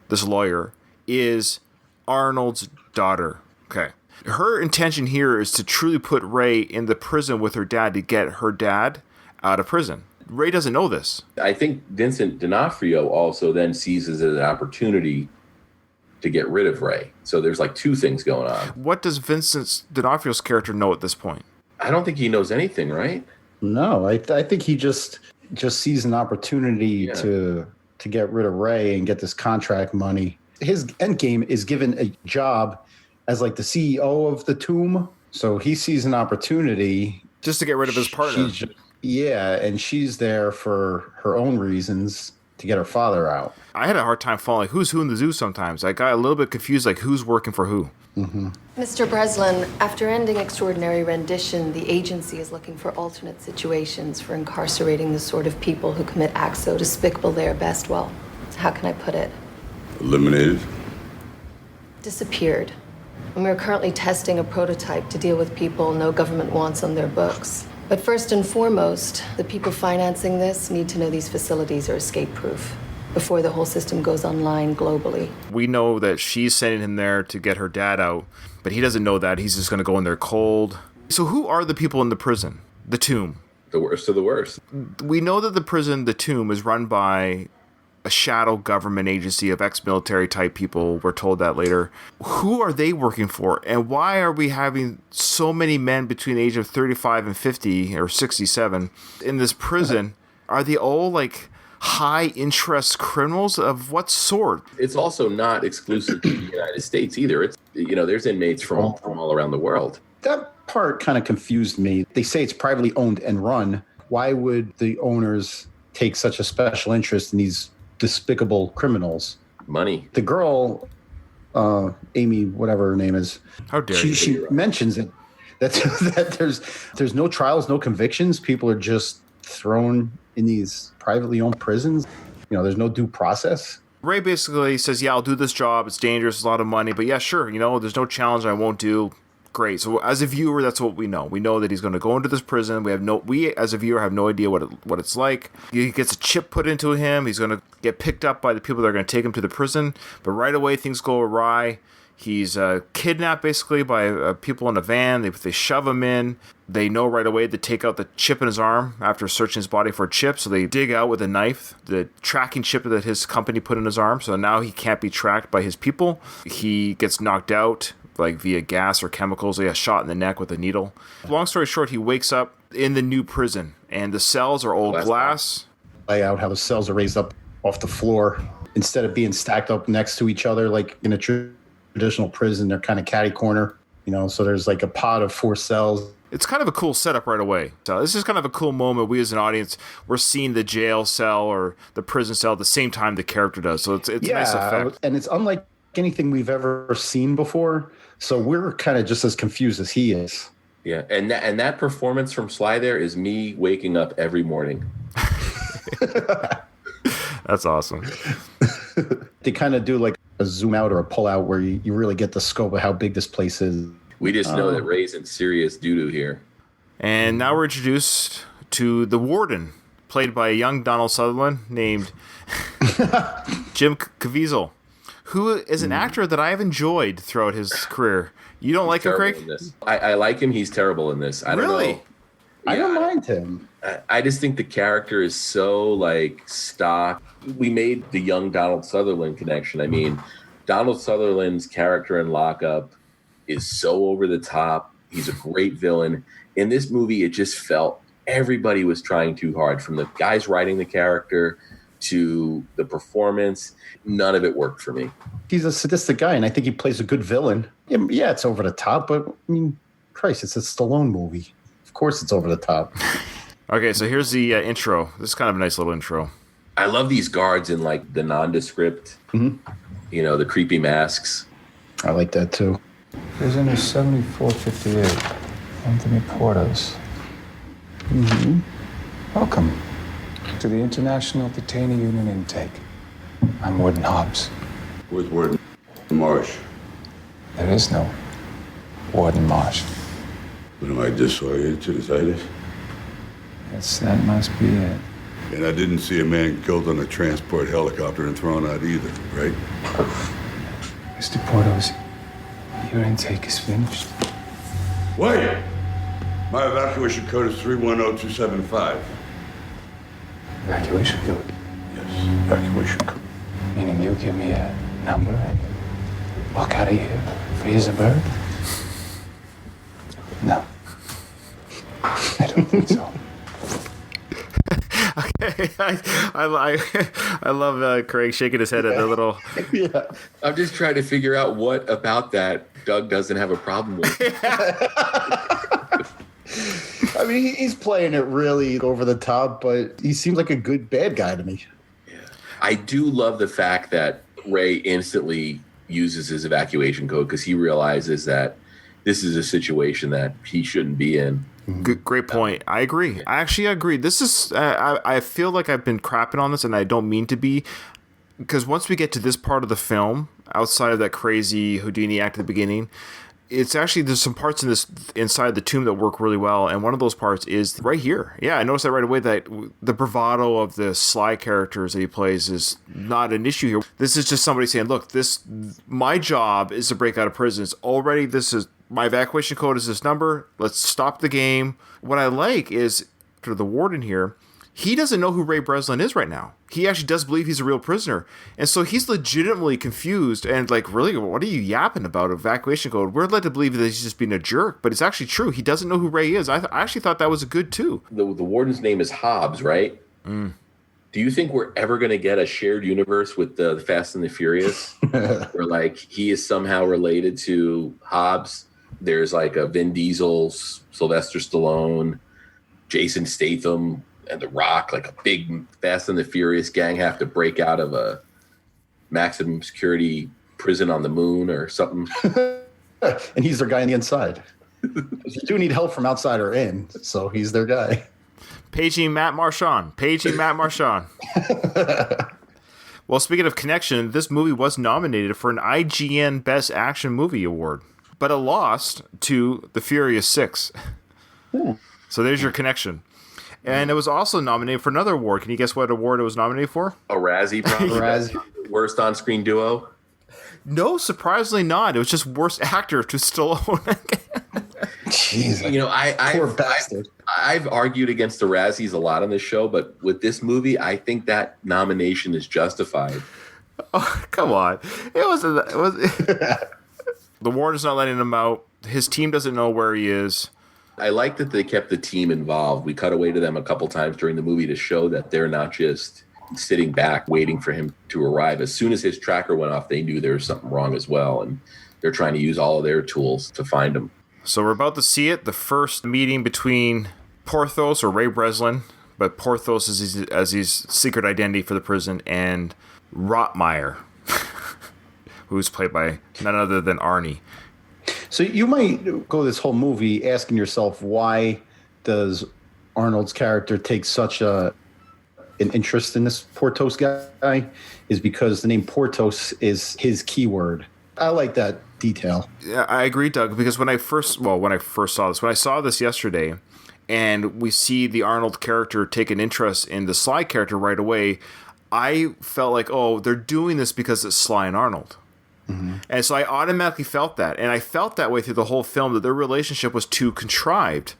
This lawyer is Arnold's daughter. Okay. Her intention here is to truly put Ray in the prison with her dad to get her dad out of prison. Ray doesn't know this. I think Vincent D'Onofrio also then seizes it as an opportunity to get rid of Ray. So there's like two things going on. What does Vincent D'Onofrio's character know at this point? I don't think he knows anything, right? No, I think he just sees an opportunity to get rid of Ray and get this contract money. His end game is given a job as like the CEO of the tomb. So he sees an opportunity just to get rid of his partner. And she's there for her own reasons to get her father out. I had a hard time following who's who in the zoo sometimes. I got a little bit confused, like who's working for who. Mm-hmm. Mr. Breslin, after ending extraordinary rendition, the agency is looking for alternate situations for incarcerating the sort of people who commit acts so despicable they are best, well, how can I put it? Eliminated? Disappeared. And we're currently testing a prototype to deal with people no government wants on their books. But first and foremost, the people financing this need to know these facilities are escape-proof before the whole system goes online globally. We know that she's sending him there to get her dad out, but he doesn't know that. He's just going to go in there cold. So who are the people in the prison? The tomb. The worst of the worst. We know that the prison, the tomb, is run by a shadow government agency of ex-military type people. We're told that later. Who are they working for? And why are we having so many men between the age of 35 and 50 or 67 in this prison? Are they all like high interest criminals of what sort? It's also not exclusive to the United States either. It's, there's inmates from all around the world. That part kind of confused me. They say it's privately owned and run. Why would the owners take such a special interest in these despicable criminals? Money. The girl, Amy, whatever her name is, how dare you? She mentions it that there's no trials, no convictions. People are just thrown in these privately owned prisons. There's no due process. Ray basically says, "Yeah, I'll do this job. It's dangerous, it's a lot of money, but yeah, sure. There's no challenge I won't do." Great. So as a viewer, that's what we know. We know that he's going to go into this prison. We as a viewer have no idea what it's like. He gets a chip put into him. He's going to get picked up by the people that are going to take him to the prison. But right away, things go awry. He's kidnapped basically by people in a van. They shove him in. They know right away to take out the chip in his arm after searching his body for a chip. So they dig out with a knife the tracking chip that his company put in his arm. So now he can't be tracked by his people. He gets knocked out, like via gas or chemicals. He got shot in the neck with a needle. Long story short, he wakes up in the new prison, and the cells are all glass. Lay out how the cells are raised up off the floor instead of being stacked up next to each other like in a traditional prison. They're kind of catty corner, so there's like a pod of 4 cells. It's kind of a cool setup right away. So this is kind of a cool moment. We as an audience, we're seeing the jail cell or the prison cell at the same time the character does. So it's a nice effect. And it's unlike anything we've ever seen before. So we're kind of just as confused as he is. Yeah, and that performance from Sly there is me waking up every morning. That's awesome. They kind of do like a zoom out or a pull out where you really get the scope of how big this place is. We just know that Ray's in serious doo-doo here. And now we're introduced to the warden, played by a young Donald Sutherland named Jim Caviezel, who is an actor that I have enjoyed throughout his career. You don't like him, Craig? I like him. He's terrible in this. I don't know. Really? I don't mind him. I just think the character is so like stock. We made the young Donald Sutherland connection. I mean, Donald Sutherland's character in Lockup is so over the top. He's a great villain. In this movie, it just felt everybody was trying too hard, from the guys writing the character to the performance. None of it worked for me. He's a sadistic guy, and I think he plays a good villain. Yeah, it's over the top, but I mean, Christ, it's a Stallone movie. Of course it's over the top. Okay, so here's the intro. This is kind of a nice little intro. I love these guards in like the nondescript, you know, the creepy masks. I like that too. Prisoner 7458, Anthony Portos. Welcome to the International Detainee Union intake. I'm Warden Hobbs. Where's Warden Marsh? There is no Warden Marsh. What am I, disoriented? That must be it. And I didn't see a man killed on a transport helicopter and thrown out either, right? Mr. Portos, your intake is finished. Wait! My evacuation code is 310275. Evacuation code? Yes, evacuation code. Meaning you give me a number and walk out of here free as a bird? No. I don't think so. Okay, I love Craig shaking his head at the little... Yeah. I'm just trying to figure out what about that Doug doesn't have a problem with. I mean, he's playing it really over the top, but he seems like a good bad guy to me. Yeah. I do love the fact that Ray instantly uses his evacuation code because he realizes that this is a situation that he shouldn't be in. Great point. I agree. I actually agree. This is, I feel like I've been crapping on this, and I don't mean to be, because once we get to this part of the film, outside of that crazy Houdini act at the beginning, it's actually, there's some parts in this inside the tomb that work really well, and one of those parts is right here. Yeah, I noticed that right away, that the bravado of the Sly characters that he plays is not an issue here. This is just somebody saying, look, my job is to break out of prisons. Already, my evacuation code is this number. Let's stop the game. What I like is, for the warden here, he doesn't know who Ray Breslin is right now. He actually does believe he's a real prisoner. And so he's legitimately confused and like, really, what are you yapping about evacuation code? We're led to believe that he's just being a jerk, but it's actually true. He doesn't know who Ray is. I actually thought that was good too. The warden's name is Hobbs, right? Do you think we're ever going to get a shared universe with the Fast and the Furious where like he is somehow related to Hobbs? There's like a Vin Diesel, Sylvester Stallone, Jason Statham, and The Rock, like a big Fast and the Furious gang have to break out of a maximum security prison on the moon or something. And he's their guy on the inside. You do need help from outside or in, so he's their guy. Paging Matt Marchand. Well, speaking of connection, this movie was nominated for an IGN Best Action Movie Award, but it lost to The Furious 6. So there's your connection. And it was also nominated for another award. Can you guess what award it was nominated for? A Razzie, probably. Worst on-screen duo? No, surprisingly not. It was just worst actor to Stallone. Jeez, you know, poor bastard. I've argued against the Razzies a lot on this show, but with this movie, I think that nomination is justified. Oh, come on. It was the warden's not letting him out. His team doesn't know where he is. I like that they kept the team involved. We cut away to them a couple times during the movie to show that they're not just sitting back waiting for him to arrive. As soon as his tracker went off, they knew there was something wrong as well, and they're trying to use all of their tools to find him. So we're about to see it, the first meeting between Porthos, or Ray Breslin, but Porthos is as his secret identity for the prison, and Rottmeyer, who's played by none other than Arnie. So you might go this whole movie asking yourself, why does Arnold's character take such an interest in this Portos guy? Is because the name Portos is his keyword. I like that detail. Yeah, I agree, Doug, because when I first saw this yesterday, and we see the Arnold character take an interest in the Sly character right away, I felt like, oh, they're doing this because it's Sly and Arnold. Mm-hmm. And so I automatically felt that. And I felt that way through the whole film, that their relationship was too contrived.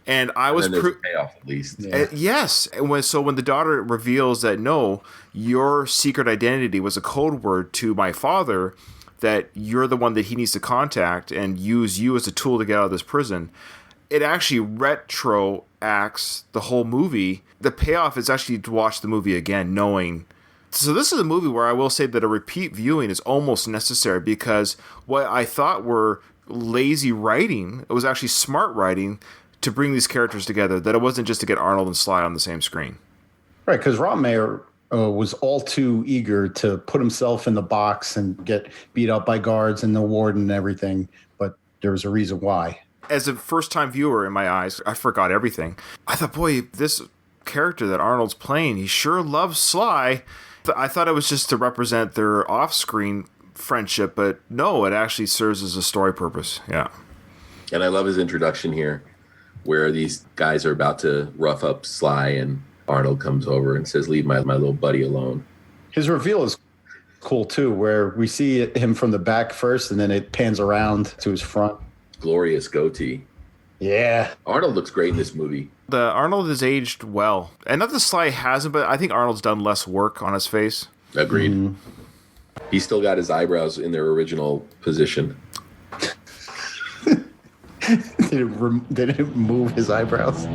And I was payoff at least. Yes. And when the daughter reveals that, no, your secret identity was a code word to my father, that you're the one that he needs to contact and use you as a tool to get out of this prison, it actually retro acts the whole movie. The payoff is actually to watch the movie again, knowing. So this is a movie where I will say that a repeat viewing is almost necessary, because what I thought were lazy writing, it was actually smart writing to bring these characters together, that it wasn't just to get Arnold and Sly on the same screen. Right, because Rotmeyer was all too eager to put himself in the box and get beat up by guards and the warden and everything, but there was a reason why. As a first-time viewer, in my eyes, I forgot everything. I thought, boy, this character that Arnold's playing, he sure loves Sly. I thought it was just to represent their off-screen friendship, but no, it actually serves as a story purpose. Yeah. And I love his introduction here, where these guys are about to rough up Sly, and Arnold comes over and says, leave my little buddy alone. His reveal is cool, too, where we see him from the back first, and then it pans around to his front. Glorious goatee. Yeah. Arnold looks great in this movie. The Arnold has aged well. And not that Sly hasn't, but I think Arnold's done less work on his face. Agreed. Mm-hmm. He's still got his eyebrows in their original position. They didn't move his eyebrows.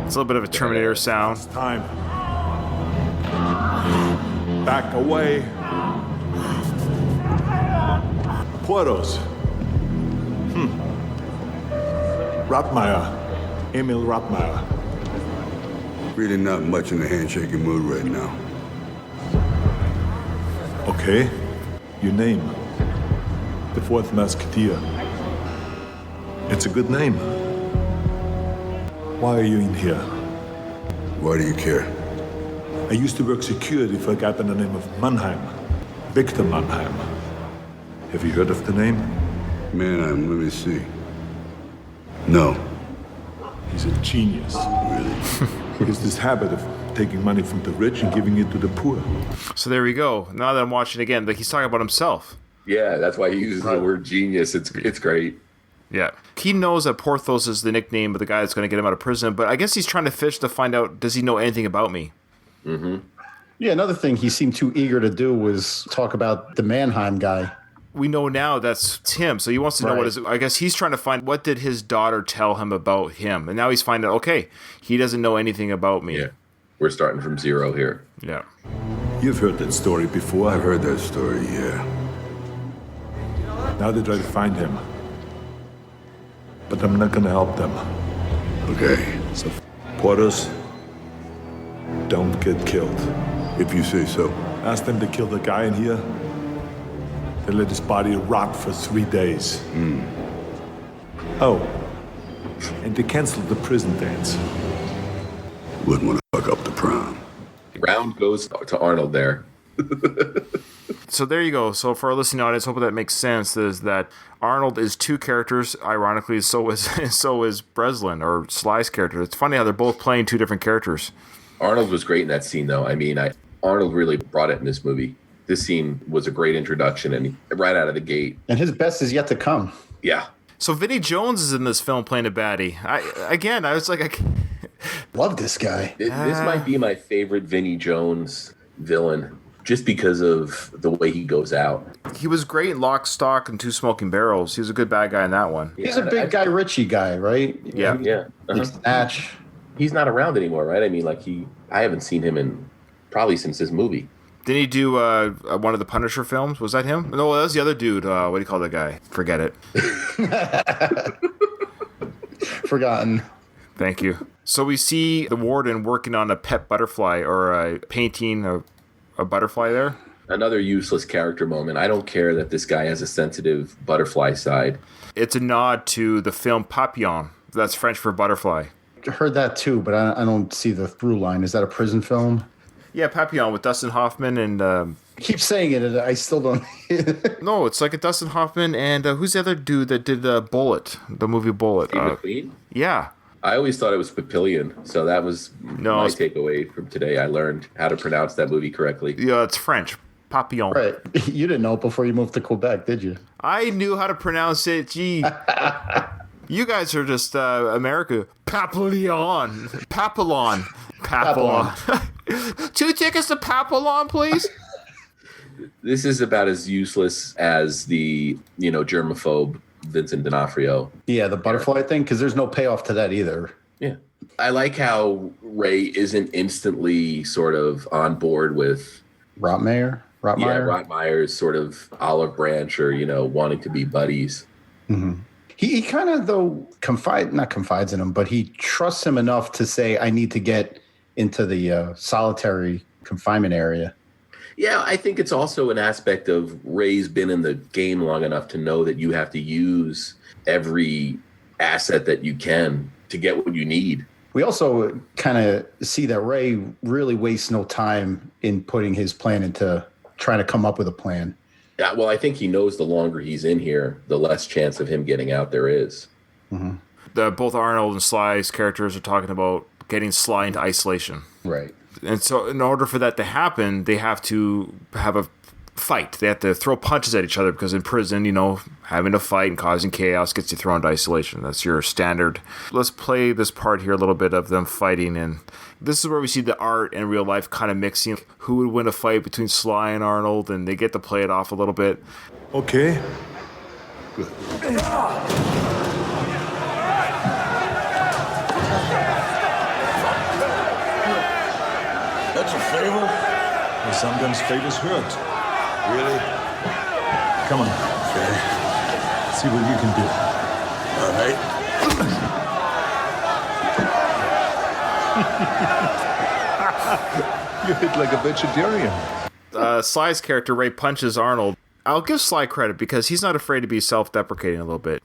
It's a little bit of a Terminator sound. It's time. Back away. Puertos. Rottmeyer. Emil Rottmeyer. Really not much in the handshaking mood right now. Okay. Your name. The Fourth Musketeer. It's a good name. Why are you in here? Why do you care? I used to work security for a guy by the name of Mannheim. Victor Mannheim. Have you heard of the name? Mannheim, let me see. No. He's a genius. Really? He has this habit of taking money from the rich and giving it to the poor. So there we go. Now that I'm watching again, he's talking about himself. Yeah, that's why he uses the word genius. It's great. Yeah. He knows that Porthos is the nickname of the guy that's going to get him out of prison, but I guess he's trying to fish to find out, does he know anything about me? Mm-hmm. Yeah, another thing he seemed too eager to do was talk about the Mannheim guy. We know now that's him, so he wants to know what is. I guess he's trying to find, what did his daughter tell him about him? And now he's finding out, okay, he doesn't know anything about me. Yeah. We're starting from zero here. Yeah. You've heard that story before. I've heard that story, yeah. Now they try to find him. But I'm not going to help them. Okay. So, Porters, don't get killed. If you say so. Ask them to kill the guy in here. They let his body rot for 3 days. Oh, and they canceled the prison dance. Wouldn't want to fuck up the prom. Round goes to Arnold there. So there you go. So for our listening audience, hopefully that makes sense. Is that Arnold is two characters. Ironically, so is Breslin, or Sly's character. It's funny how they're both playing two different characters. Arnold was great in that scene, though. I mean, Arnold really brought it in this movie. This scene was a great introduction, and right out of the gate. And his best is yet to come. Yeah. So Vinnie Jones is in this film playing a baddie. I was like, love this guy. This might be my favorite Vinnie Jones villain, just because of the way he goes out. He was great in Lock, Stock, and Two Smoking Barrels. He was a good bad guy in that one. He's a big Guy Ritchie guy, right? Yeah. Yeah. Like Snatch. He's not around anymore, right? I mean, I haven't seen him in probably since this movie. Didn't he do one of the Punisher films? Was that him? No, that was the other dude. What do you call that guy? Forget it. Forgotten. Thank you. So we see the warden working on a pet butterfly, or painting a butterfly there. Another useless character moment. I don't care that this guy has a sensitive butterfly side. It's a nod to the film Papillon. That's French for butterfly. Heard that too, but I don't see the through line. Is that a prison film? Yeah, Papillon with Dustin Hoffman and... I keep saying it, and I still don't... No, it's like a Dustin Hoffman and who's the other dude that did Bullet, the movie Bullet? Steve McQueen? Yeah. I always thought it was Papillion, so that was my takeaway from today. I learned how to pronounce that movie correctly. Yeah, it's French. Papillon. Right. You didn't know it before you moved to Quebec, did you? I knew how to pronounce it. Gee. You guys are just America. Papillon. Papillon. Papillon. 2 tickets to Papillon, please. This is about as useless as the, germaphobe Vincent D'Onofrio. Yeah, the butterfly thing, because there's no payoff to that either. Yeah. I like how Ray isn't instantly sort of on board with Rotmeyer? Yeah, Rotmeyer's sort of olive branch or, wanting to be buddies. Mm-hmm. He kind of, though, not confides in him, but he trusts him enough to say, I need to get into the solitary confinement area. Yeah, I think it's also an aspect of Ray's been in the game long enough to know that you have to use every asset that you can to get what you need. We also kind of see that Ray really wastes no time in putting his plan into trying to come up with a plan. Yeah, well, I think he knows the longer he's in here, the less chance of him getting out there is. Mm-hmm. Both Arnold and Sly's characters are talking about getting Sly into isolation. Right. And so in order for that to happen, they have to have a fight. They have to throw punches at each other because in prison, having a fight and causing chaos gets you thrown into isolation. That's your standard. Let's play this part here a little bit of them fighting. And this is where we see the art and real life kind of mixing. Who would win a fight between Sly and Arnold? And they get to play it off a little bit. Okay. Good. That's a favor? Well, sometimes favors hurt. Really? Come on. Okay. See what you can do. All right. You hit like a vegetarian. Sly's character, Ray, punches Arnold. I'll give Sly credit because he's not afraid to be self-deprecating a little bit.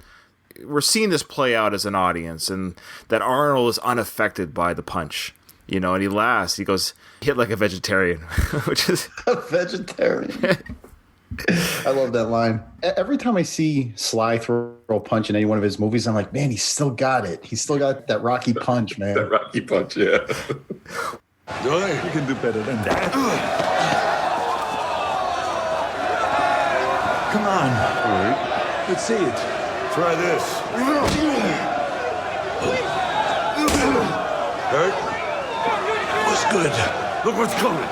We're seeing this play out as an audience, and that Arnold is unaffected by the punch. And he laughs. He goes, hit like a vegetarian, which is... A vegetarian. I love that line. Every time I see Sly throw a punch in any one of his movies, I'm like, man, he's still got it. He's still got that Rocky punch, man. That Rocky punch, yeah. You can do better than that. Come on. All right. Let's see it. Try this. Hurt? What's good? Look what's coming.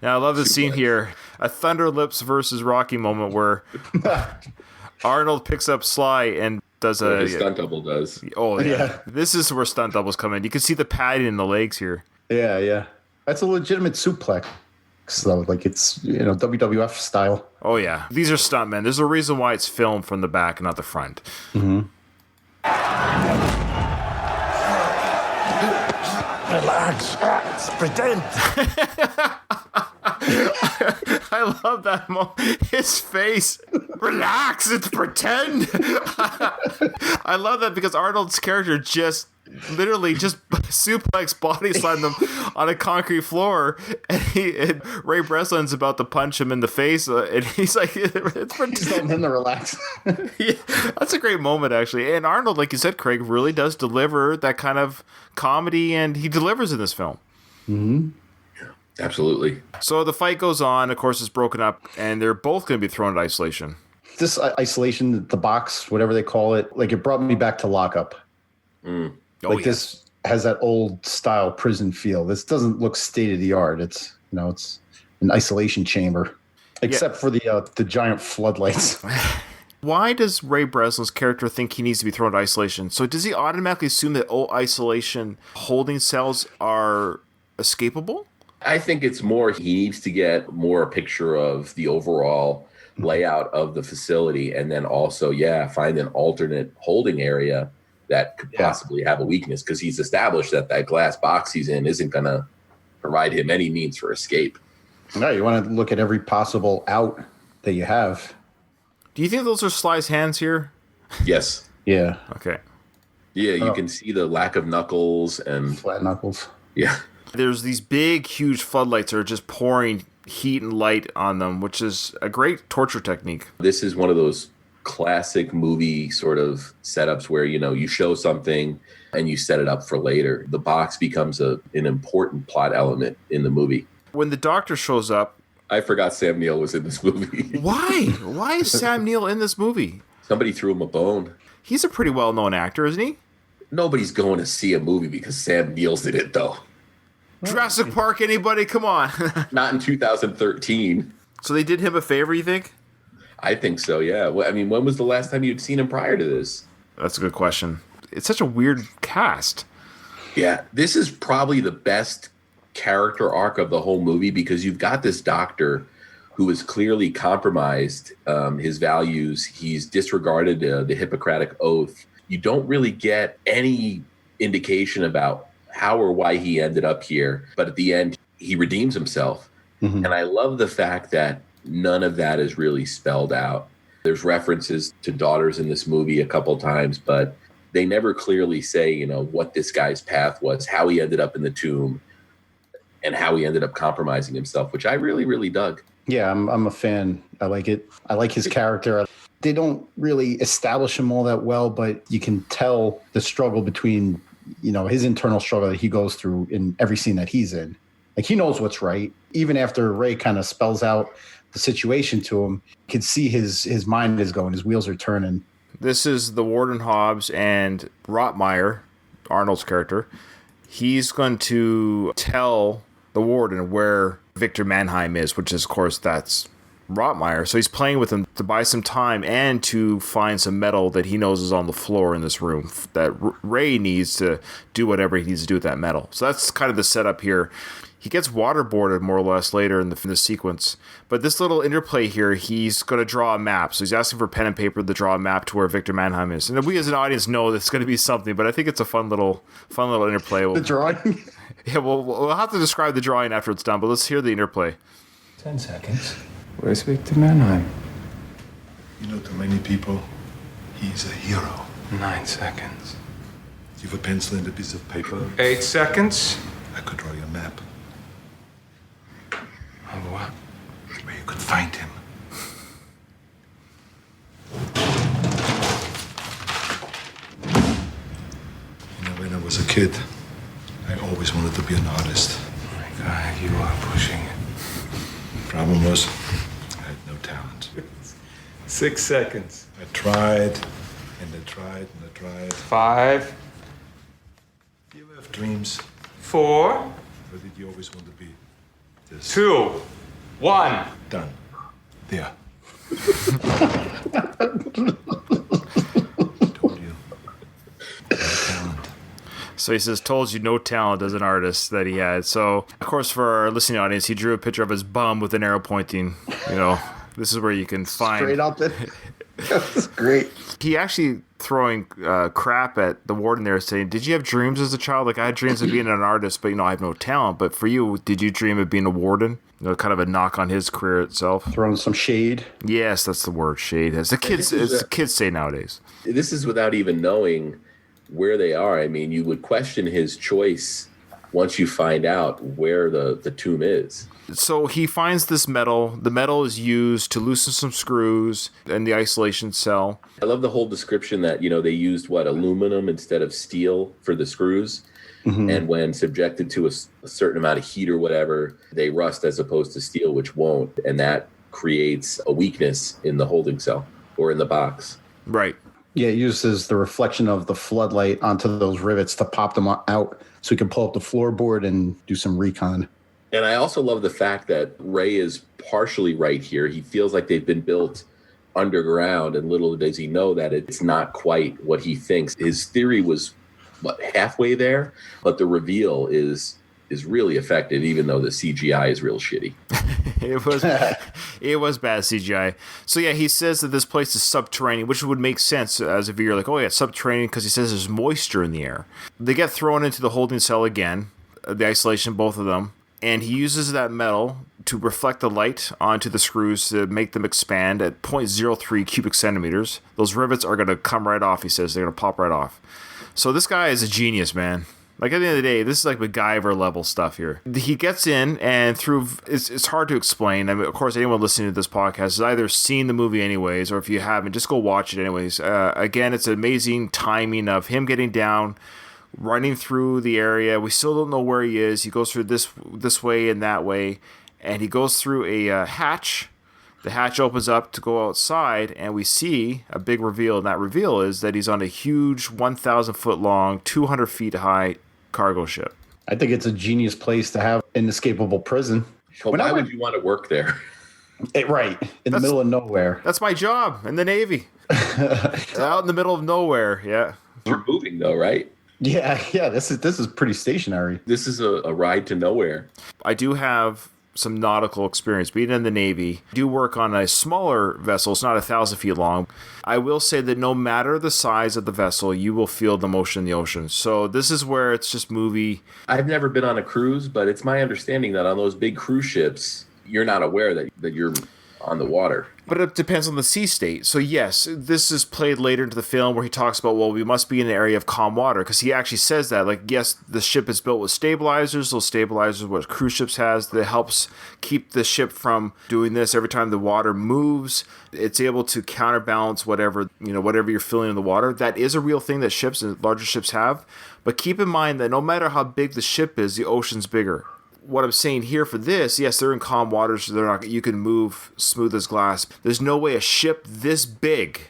Now, I love the scene here. A Thunder Lips versus Rocky moment where Arnold picks up Sly and does his stunt double does. Oh, yeah. This is where stunt doubles come in. You can see the padding in the legs here. Yeah, yeah. That's a legitimate suplex, though. Like, it's, WWF style. Oh, yeah. These are stuntmen. There's a reason why it's filmed from the back and not the front. Mm-hmm. Relax. Pretend. I love that moment. His face. Relax. It's pretend. I love that because Arnold's character just literally just suplex body slam them on a concrete floor, and Ray Breslin's about to punch him in the face, and he's like, "It's pretend." He's letting him to relax. Yeah, that's a great moment, actually. And Arnold, like you said, Craig, really does deliver that kind of comedy, and he delivers in this film. Mm-hmm. Absolutely. So the fight goes on. Of course, it's broken up, and they're both going to be thrown into isolation. This isolation, the box, whatever they call it, like, it brought me back to Lockup. Mm. This has that old style prison feel. This doesn't look state of the art. It's it's an isolation chamber, except for the giant floodlights. Why does Ray Breslin's character think he needs to be thrown to isolation? So does he automatically assume that isolation holding cells are escapable? I think it's more he needs to get more a picture of the overall layout of the facility, and then also, find an alternate holding area that could possibly have a weakness, because he's established that that glass box he's in isn't going to provide him any means for escape. No, you want to look at every possible out that you have. Do you think those are Sly's hands here? Yes. Yeah. Okay. Yeah, you can see the lack of knuckles and flat knuckles. Yeah. There's these big, huge floodlights that are just pouring heat and light on them, which is a great torture technique. This is one of those classic movie sort of setups where, you know, you show something and you set it up for later. The box becomes an important plot element in the movie. When the doctor shows up... I forgot Sam Neill was in this movie. Why? Why is Sam Neill in this movie? Somebody threw him a bone. He's a pretty well-known actor, isn't he? Nobody's going to see a movie because Sam Neill's in it, though. Jurassic Park, anybody? Come on. Not in 2013. So they did him a favor, you think? I think so, yeah. I mean, when was the last time you'd seen him prior to this? That's a good question. It's such a weird cast. Yeah, this is probably the best character arc of the whole movie, because you've got this doctor who is clearly compromised his values. He's disregarded the Hippocratic Oath. You don't really get any indication about how or why he ended up here. But at the end, he redeems himself. Mm-hmm. And I love the fact that none of that is really spelled out. There's references to daughters in this movie a couple times, but they never clearly say, you know, what this guy's path was, how he ended up in the tomb, and how he ended up compromising himself, which I really, really dug. Yeah, I'm a fan. I like it. I like his character. They don't really establish him all that well, but you can tell the struggle between, you know, his internal struggle that he goes through in every scene that he's in. Like, he knows what's right. Even after Ray kind of spells out the situation to him, you can see his mind is going, his wheels are turning. This is the Warden Hobbs and Rotmeyer, Arnold's character. He's going to tell the warden where Victor Mannheim is, which is, of course, that's Rotmeyer. So he's playing with him to buy some time and to find some metal that he knows is on the floor in this room that Ray needs to do whatever he needs to do with that metal. So that's kind of the setup here. He gets waterboarded more or less later in the sequence. But this little interplay here, he's going to draw a map. So he's asking for pen and paper to draw a map to where Victor Mannheim is. And we as an audience know that's going to be something, but I think it's a fun little interplay. The drawing? Yeah, we'll have to describe the drawing after it's done, but let's hear the interplay. 10 seconds. Where's Victor Mannheim? You know, to many people, he's a hero. 9 seconds. You have a pencil and a piece of paper? 8 seconds. I could draw you a map. Of what? Where you could find him. You know, when I was a kid, I always wanted to be an artist. Oh my God, you are pushing it. Problem was, I had no talent. 6 seconds. I tried, and I tried, and I tried. 5. Do you have dreams? 4. Or did you always want to be this? 2. 1. Done. There. Told you. No talent. So he says, told you no talent as an artist that he had. So, of course, for our listening audience, he drew a picture of his bum with an arrow pointing. You know, this is where you can find... Straight up. That's great. He actually throwing crap at the warden there, saying, did you have dreams as a child? Like, I had dreams of being an artist, but, you know, I have no talent. But for you, did you dream of being a warden? You know, kind of a knock on his career itself. Throwing some shade. Yes, that's the word, shade. As the kids say nowadays. This is without even knowing where they are. I mean, you would question his choice once you find out where the tomb is. So he finds this metal. The metal is used to loosen some screws in the isolation cell. I love the whole description that, you know, they used, aluminum instead of steel for the screws. Mm-hmm. And when subjected to a certain amount of heat or whatever, they rust as opposed to steel, which won't. And that creates a weakness in the holding cell or in the box. Right. Yeah, it uses the reflection of the floodlight onto those rivets to pop them out so we can pull up the floorboard and do some recon. And I also love the fact that Ray is partially right here. He feels like they've been built underground, and little does he know that it's not quite what he thinks. His theory was, halfway there? But the reveal is really effective, even though the CGI is real shitty. It was bad CGI. So yeah, he says that this place is subterranean, which would make sense as if you're like, oh yeah, subterranean, because he says there's moisture in the air. They get thrown into the holding cell again, the isolation, both of them, and he uses that metal to reflect the light onto the screws to make them expand at 0.03 cubic centimeters. Those rivets are going to come right off, he says. They're going to pop right off. So this guy is a genius, man. Like, at the end of the day, this is like MacGyver level stuff here. He gets in, and through it's hard to explain. I mean, of course, anyone listening to this podcast has either seen the movie anyways, or if you haven't, just go watch it anyways. Again, it's amazing timing of him getting down, running through the area. We still don't know where he is. He goes through this way and that way, and he goes through a hatch. The hatch opens up to go outside, and we see a big reveal, and that reveal is that he's on a huge 1,000-foot long, 200 feet high cargo ship. I think it's a genius place to have an inescapable prison. Well, why would you want to work there? Right, in the middle of nowhere. That's my job in the Navy. Out in the middle of nowhere, yeah. You're moving, though, right? Yeah, this is pretty stationary. This is a ride to nowhere. I do have some nautical experience being in the Navy. I do work on a smaller vessel. It's not 1,000 feet long. I will say that no matter the size of the vessel, you will feel the motion in the ocean. So this is where it's just movie. I've never been on a cruise, but it's my understanding that on those big cruise ships, you're not aware that you're on the water. But it depends on the sea state. So yes, this is played later into the film where he talks about, well, we must be in an area of calm water, because he actually says that, like, yes, the ship is built with stabilizers. Those stabilizers, what cruise ships has, that helps keep the ship from doing this every time the water moves. It's able to counterbalance whatever you're feeling in the water. That is a real thing that ships and larger ships have. But keep in mind that no matter how big the ship is, the ocean's bigger. What I'm saying here for this, yes, they're in calm waters, so you can move smooth as glass. There's no way a ship this big,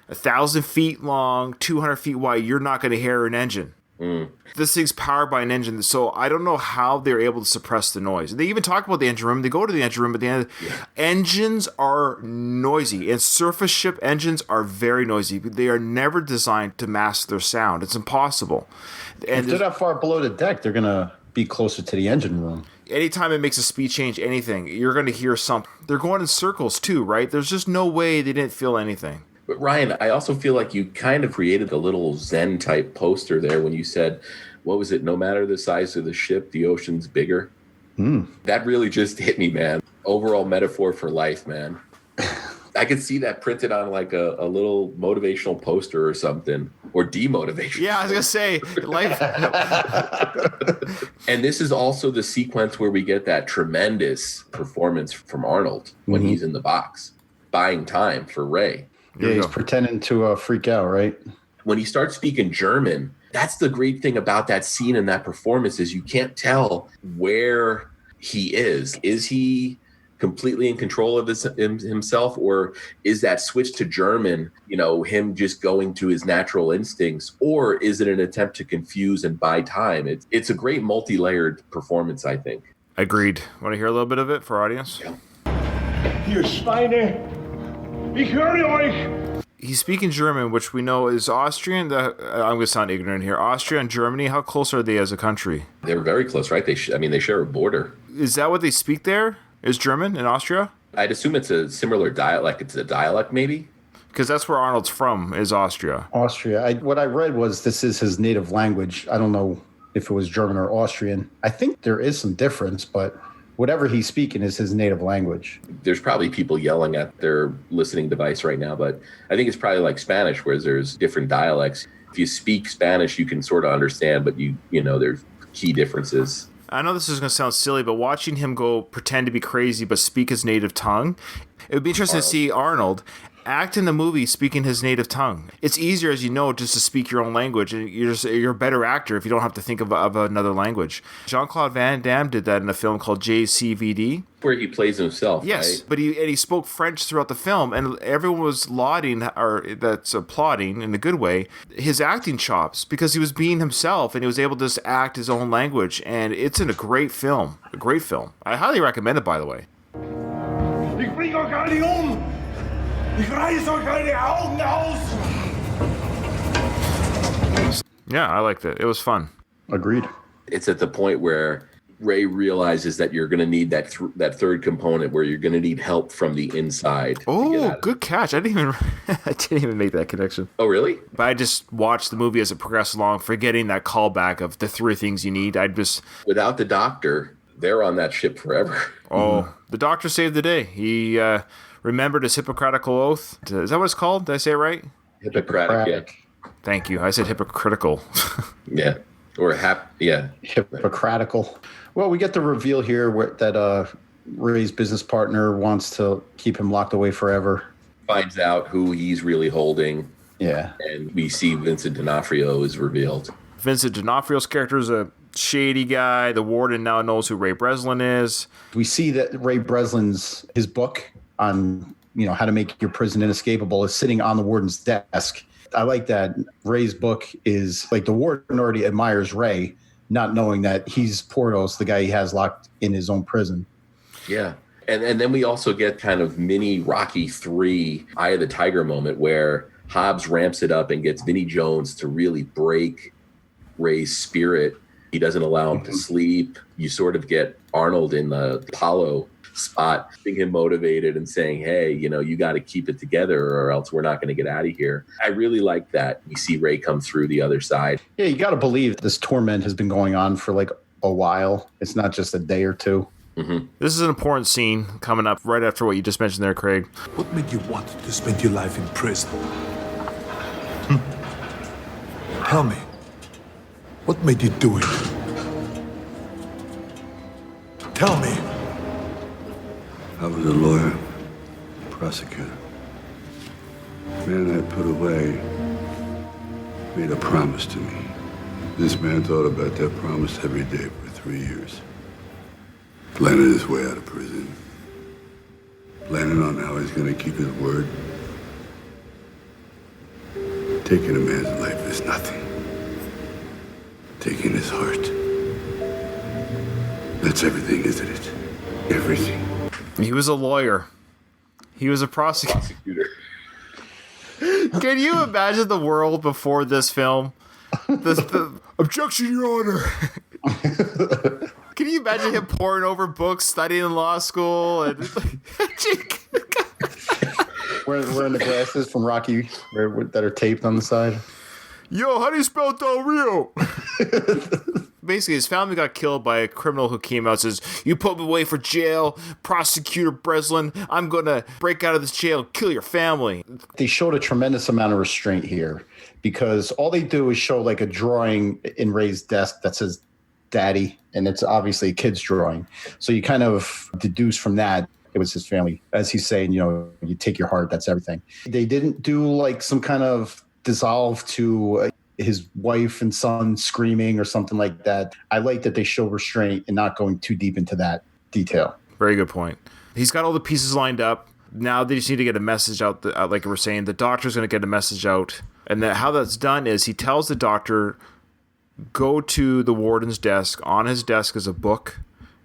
1,000 feet long, 200 feet wide, you're not going to hear an engine. This thing's powered by an engine, so I don't know how they're able to suppress the noise. They even talk about the engine room. They go to the engine room at the end. Engines are noisy, and surface ship engines are very noisy. They are never designed to mask their sound. It's impossible. And if they're that far below the deck, they're going to be closer to the engine room. Anytime it makes a speed change, anything, you're going to hear something. They're going in circles too, right? There's just no way they didn't feel anything. But Ryan, I also feel like you kind of created a little Zen type poster there when you said, what was it? No matter the size of the ship, the ocean's bigger. That really just hit me, man. Overall metaphor for life, man. I could see that printed on like a little motivational poster or something, or demotivation. Yeah, I was gonna say life. And this is also the sequence where we get that tremendous performance from Arnold when he's in the box, buying time for Ray. Yeah, he's pretending to freak out, right? When he starts speaking German, that's the great thing about that scene and that performance is you can't tell where he is. Is he completely in control of himself, or is that switch to German, him just going to his natural instincts, or is it an attempt to confuse and buy time? It's a great multi-layered performance, I think. Agreed. Want to hear a little bit of it for our audience? Yeah. Ihr Schweine, ich höre euch. He's speaking German, which we know is Austrian. I'm going to sound ignorant here. Austria and Germany, how close are they as a country? They're very close, right? They share a border. Is that what they speak there? Is German in Austria? I'd assume it's a similar dialect. It's a dialect, maybe? Because that's where Arnold's from, is Austria. Austria. What I read was this is his native language. I don't know if it was German or Austrian. I think there is some difference, but whatever he's speaking is his native language. There's probably people yelling at their listening device right now, but I think it's probably like Spanish, where there's different dialects. If you speak Spanish, you can sort of understand, but there's key differences. I know this is going to sound silly, but watching him go pretend to be crazy but speak his native tongue, it would be interesting to see Arnold act in a movie speaking his native tongue. It's easier, as you know, just to speak your own language, and you're a better actor if you don't have to think of another language. Jean-Claude Van Damme did that in a film called JCVD. Where he plays himself, yes, right? But he spoke French throughout the film, and everyone was lauding, or that's applauding in a good way, his acting chops, because he was being himself, and he was able to just act his own language, and it's in a great film. A great film. I highly recommend it, by the way. Ich bring euch alle Ich reiß euch eure Augen aus! Yeah, I liked it. It was fun. Agreed. It's at the point where Ray realizes that you're going to need that third component where you're going to need help from the inside. Oh, good catch. I didn't even make that connection. Oh, really? But I just watched the movie as it progressed along, forgetting that callback of the 3 things you need. Without the doctor, they're on that ship forever. Oh, the doctor saved the day. He remembered his Hippocratical oath. Is that what it's called? Did I say it right? Hippocratic. Yeah. Thank you. I said hypocritical. Yeah. Or Hippocratical. Well, we get the reveal here that Ray's business partner wants to keep him locked away forever. Finds out who he's really holding. Yeah. And we see Vincent D'Onofrio is revealed. Vincent D'Onofrio's character is a shady guy. The warden now knows who Ray Breslin is. We see that Ray Breslin's his book on how to make your prison inescapable is sitting on the warden's desk. I like that Ray's book is like the warden already admires Ray, not knowing that he's Portos, the guy he has locked in his own prison. Yeah. And then we also get kind of mini Rocky 3 Eye of the Tiger moment where Hobbs ramps it up and gets Vinnie Jones to really break Ray's spirit. He doesn't allow him to sleep. You sort of get Arnold in the Apollo spot, being him motivated and saying, hey, you got to keep it together or else we're not going to get out of here. I really like that. We see Ray come through the other side. Yeah, you got to believe this torment has been going on for like a while. It's not just a day or two. Mm-hmm. This is an important scene coming up right after what you just mentioned there, Craig. What made you want to spend your life in prison? Tell me, what made you do it? Tell me. I was a lawyer, prosecutor. Man I put away made a promise to me. This man thought about that promise every day for 3 years. Planning his way out of prison. Planning on how he's going to keep his word. Taking a man's life is nothing. Taking his heart. That's everything, isn't it? Everything. He was a lawyer. He was a prosecutor. Can you imagine the world before this film? Objection, Your Honor. Can you imagine him poring over books, studying in law school, and wearing the glasses from Rocky that are taped on the side? Yo, how do you spell Del Rio? Basically, his family got killed by a criminal who came out and says, you put me away for jail, Prosecutor Breslin. I'm going to break out of this jail and kill your family. They showed a tremendous amount of restraint here because all they do is show like a drawing in Ray's desk that says Daddy, and it's obviously a kid's drawing. So you kind of deduce from that it was his family. As he's saying, you take your heart, that's everything. They didn't do like some kind of dissolve to his wife and son screaming or something like that. I like that they show restraint and not going too deep into that detail. Very good point. He's got all the pieces lined up. Now they just need to get a message out. Like we were saying, the doctor's going to get a message out. And how that's done is he tells the doctor, go to the warden's desk. On his desk is a book.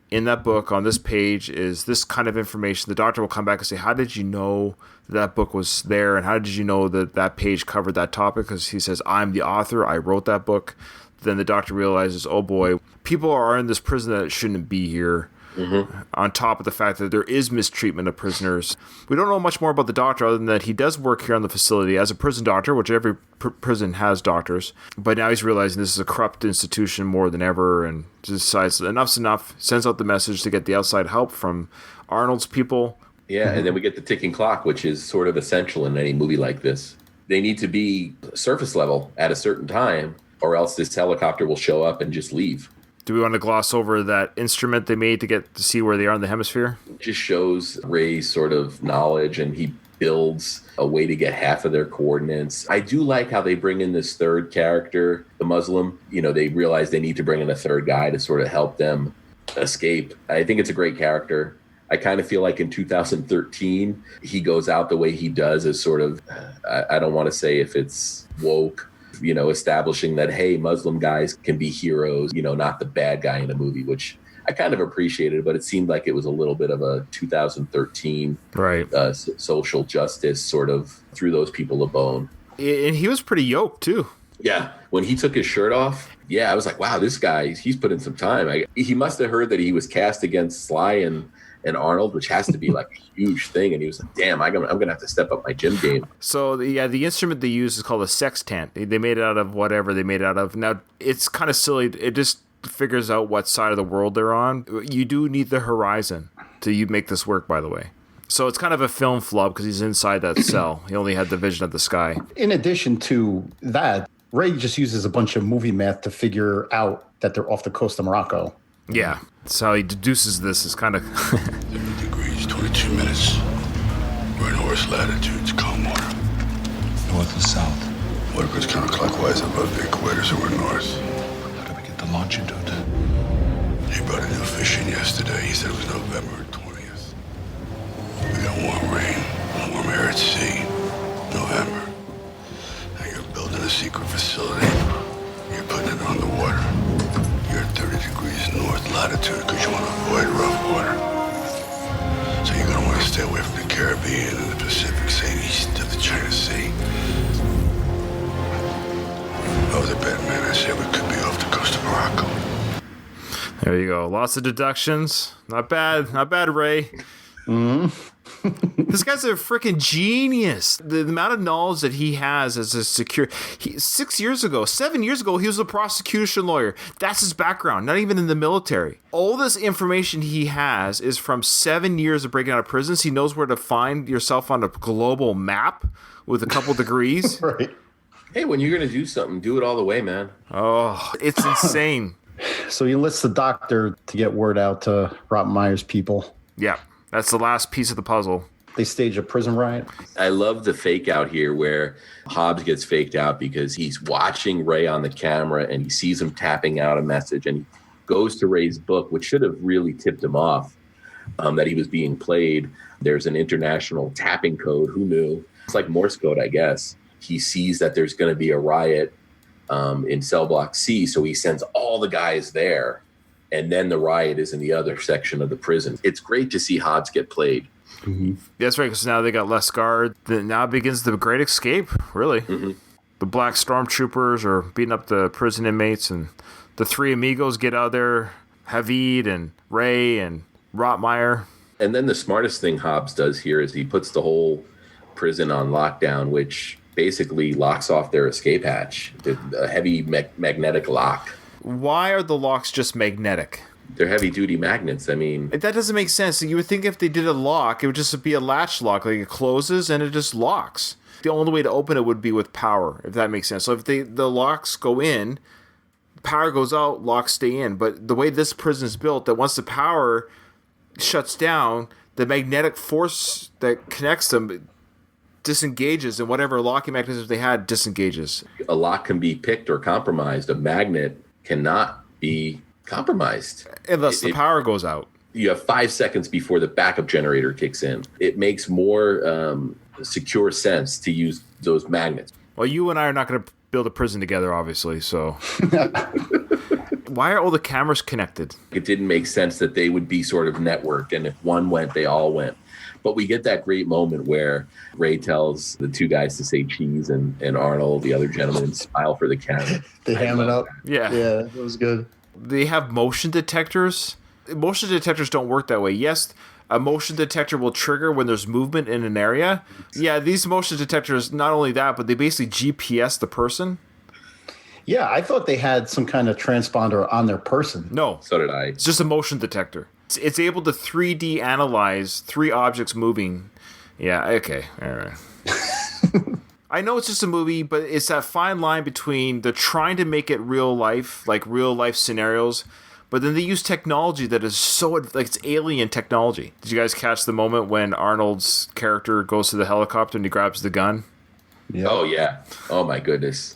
In that book, on this page, is this kind of information. The doctor will come back and say, how did you know that book was there? And how did you know that page covered that topic? Because he says, I'm the author. I wrote that book. Then the doctor realizes, oh boy, people are in this prison that shouldn't be here. Mm-hmm. On top of the fact that there is mistreatment of prisoners. We don't know much more about the doctor other than that he does work here on the facility as a prison doctor, which every prison has doctors. But now he's realizing this is a corrupt institution more than ever and decides enough's enough, sends out the message to get the outside help from Arnold's people. Yeah, and then we get the ticking clock, which is sort of essential in any movie like this. They need to be surface level at a certain time, or else this helicopter will show up and just leave. Do we want to gloss over that instrument they made to get to see where they are in the hemisphere? It just shows Ray's sort of knowledge, and he builds a way to get half of their coordinates. I do like how they bring in this third character, the Muslim. They realize they need to bring in a third guy to sort of help them escape. I think it's a great character. I kind of feel like in 2013, he goes out the way he does as sort of, I don't want to say if it's woke, establishing that, hey, Muslim guys can be heroes, not the bad guy in a movie, which I kind of appreciated, but it seemed like it was a little bit of a 2013 social justice sort of threw those people a bone. And he was pretty yoked, too. Yeah, when he took his shirt off, I was like, wow, this guy, he's put in some time. He must have heard that he was cast against Sly and Arnold, which has to be like a huge thing. And he was like, damn, I'm going to have to step up my gym game. So, the instrument they use is called a sextant. They made it out of whatever they made it out of. Now, it's kind of silly. It just figures out what side of the world they're on. You do need the horizon to make this work, by the way. So it's kind of a film flub because he's inside that cell. He only had the vision of the sky. In addition to that, Ray just uses a bunch of movie math to figure out that they're off the coast of Morocco. Yeah, that's how he deduces this. Is kind of 70 degrees, 22 minutes. We're in horse latitudes, calm water. North and south. Water goes counterclockwise above the equator, so we're north. How do we get the longitude? He brought a new fish in yesterday. He said it was November 20th. We got warm rain, warm air at sea. November. Now you're building a secret facility. You're putting it on the water. You're at 30 degrees north latitude because you want to avoid rough water. So you're going to want to stay away from the Caribbean and the Pacific, say east of the China Sea. I was a bad man. I said we could be off the coast of Morocco. There you go. Lots of deductions. Not bad. Not bad, Ray. This guy's a freaking genius. The amount of knowledge that he has as a 7 years ago, he was a prosecution lawyer. That's his background, not even in the military. All this information he has is from 7 years of breaking out of prisons. He knows where to find yourself on a global map with a couple degrees. Right. Hey, when you're going to do something, do it all the way, man. Oh, it's insane. So he enlists the doctor to get word out to Rottenmeier's people. Yeah, that's the last piece of the puzzle. They stage a prison riot. I love the fake out here where Hobbs gets faked out because he's watching Ray on the camera and he sees him tapping out a message and he goes to Ray's book, which should have really tipped him off that he was being played. There's an international tapping code. Who knew? It's like Morse code, I guess. He sees that there's going to be a riot in cell block C, so he sends all the guys there, and then the riot is in the other section of the prison. It's great to see Hobbs get played. Mm-hmm. That's right, because now they got less guard. Now begins the great escape, really. Mm-hmm. The black stormtroopers are beating up the prison inmates, and the three amigos get out there, Havid and Ray and Rottmeier. And then the smartest thing Hobbs does here is he puts the whole prison on lockdown, which basically locks off their escape hatch, a heavy magnetic lock. Why are the locks just magnetic? They're heavy-duty magnets. I mean, that doesn't make sense. You would think if they did a lock, it would just be a latch lock. Like it closes and it just locks. The only way to open it would be with power, if that makes sense. So if the locks go in, power goes out, locks stay in. But the way this prison is built, that once the power shuts down, the magnetic force that connects them disengages, and whatever locking mechanisms they had disengages. A lock can be picked or compromised. A magnet cannot be compromised unless the power goes out. You have 5 seconds before the backup generator kicks in. It makes more secure sense to use those magnets. Well, you and I are not going to build a prison together, obviously, so why are all the cameras connected? It didn't make sense that they would be sort of networked, and if one went, they all went. But we get that great moment where Ray tells the two guys to say cheese, and Arnold, the other gentleman, smile for the camera. They ham it up. Yeah, that was good. They have motion detectors. Motion detectors don't work that way. Yes, a motion detector will trigger when there's movement in an area. Yeah, these motion detectors, not only that, but they basically GPS the person. Yeah, I thought they had some kind of transponder on their person. No. So did I. It's just a motion detector. It's able to 3D analyze 3 objects moving. Yeah, okay. All right. I know it's just a movie, but it's that fine line between they're trying to make it real life, like real life scenarios, but then they use technology that is so, like, it's alien technology. Did you guys catch the moment when Arnold's character goes to the helicopter and he grabs the gun? Yeah. Oh, yeah. Oh, my goodness.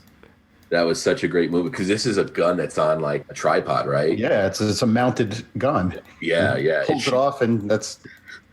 That was such a great movie because this is a gun that's on like a tripod, right? Yeah, it's a mounted gun. Yeah. Pulls it off, and that's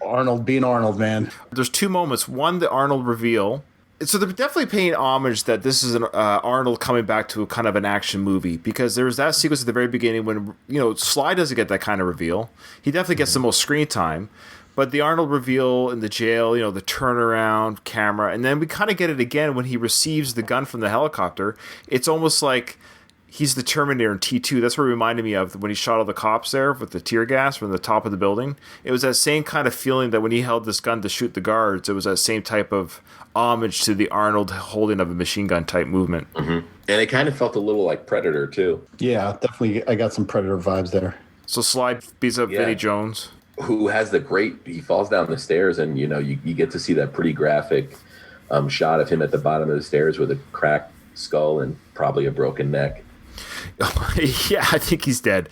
Arnold being Arnold, man. There's 2 moments. One, the Arnold reveal. So they're definitely paying homage that this is an Arnold coming back to a kind of an action movie, because there's that sequence at the very beginning when, Sly doesn't get that kind of reveal. He definitely gets the most screen time, But the Arnold reveal in the jail, the turnaround camera, and then we kind of get it again when he receives the gun from the helicopter. It's almost like he's the Terminator in T2. That's what it reminded me of when he shot all the cops there with the tear gas from the top of the building. It was that same kind of feeling that when he held this gun to shoot the guards, it was that same type of homage to the Arnold holding of a machine gun type movement. Mm-hmm. And it kind of felt a little like Predator, too. Yeah, definitely. I got some Predator vibes there. So Sly beats up Vinnie Jones. Who has he falls down the stairs, and, you get to see that pretty graphic shot of him at the bottom of the stairs with a cracked skull and probably a broken neck. Yeah, I think he's dead.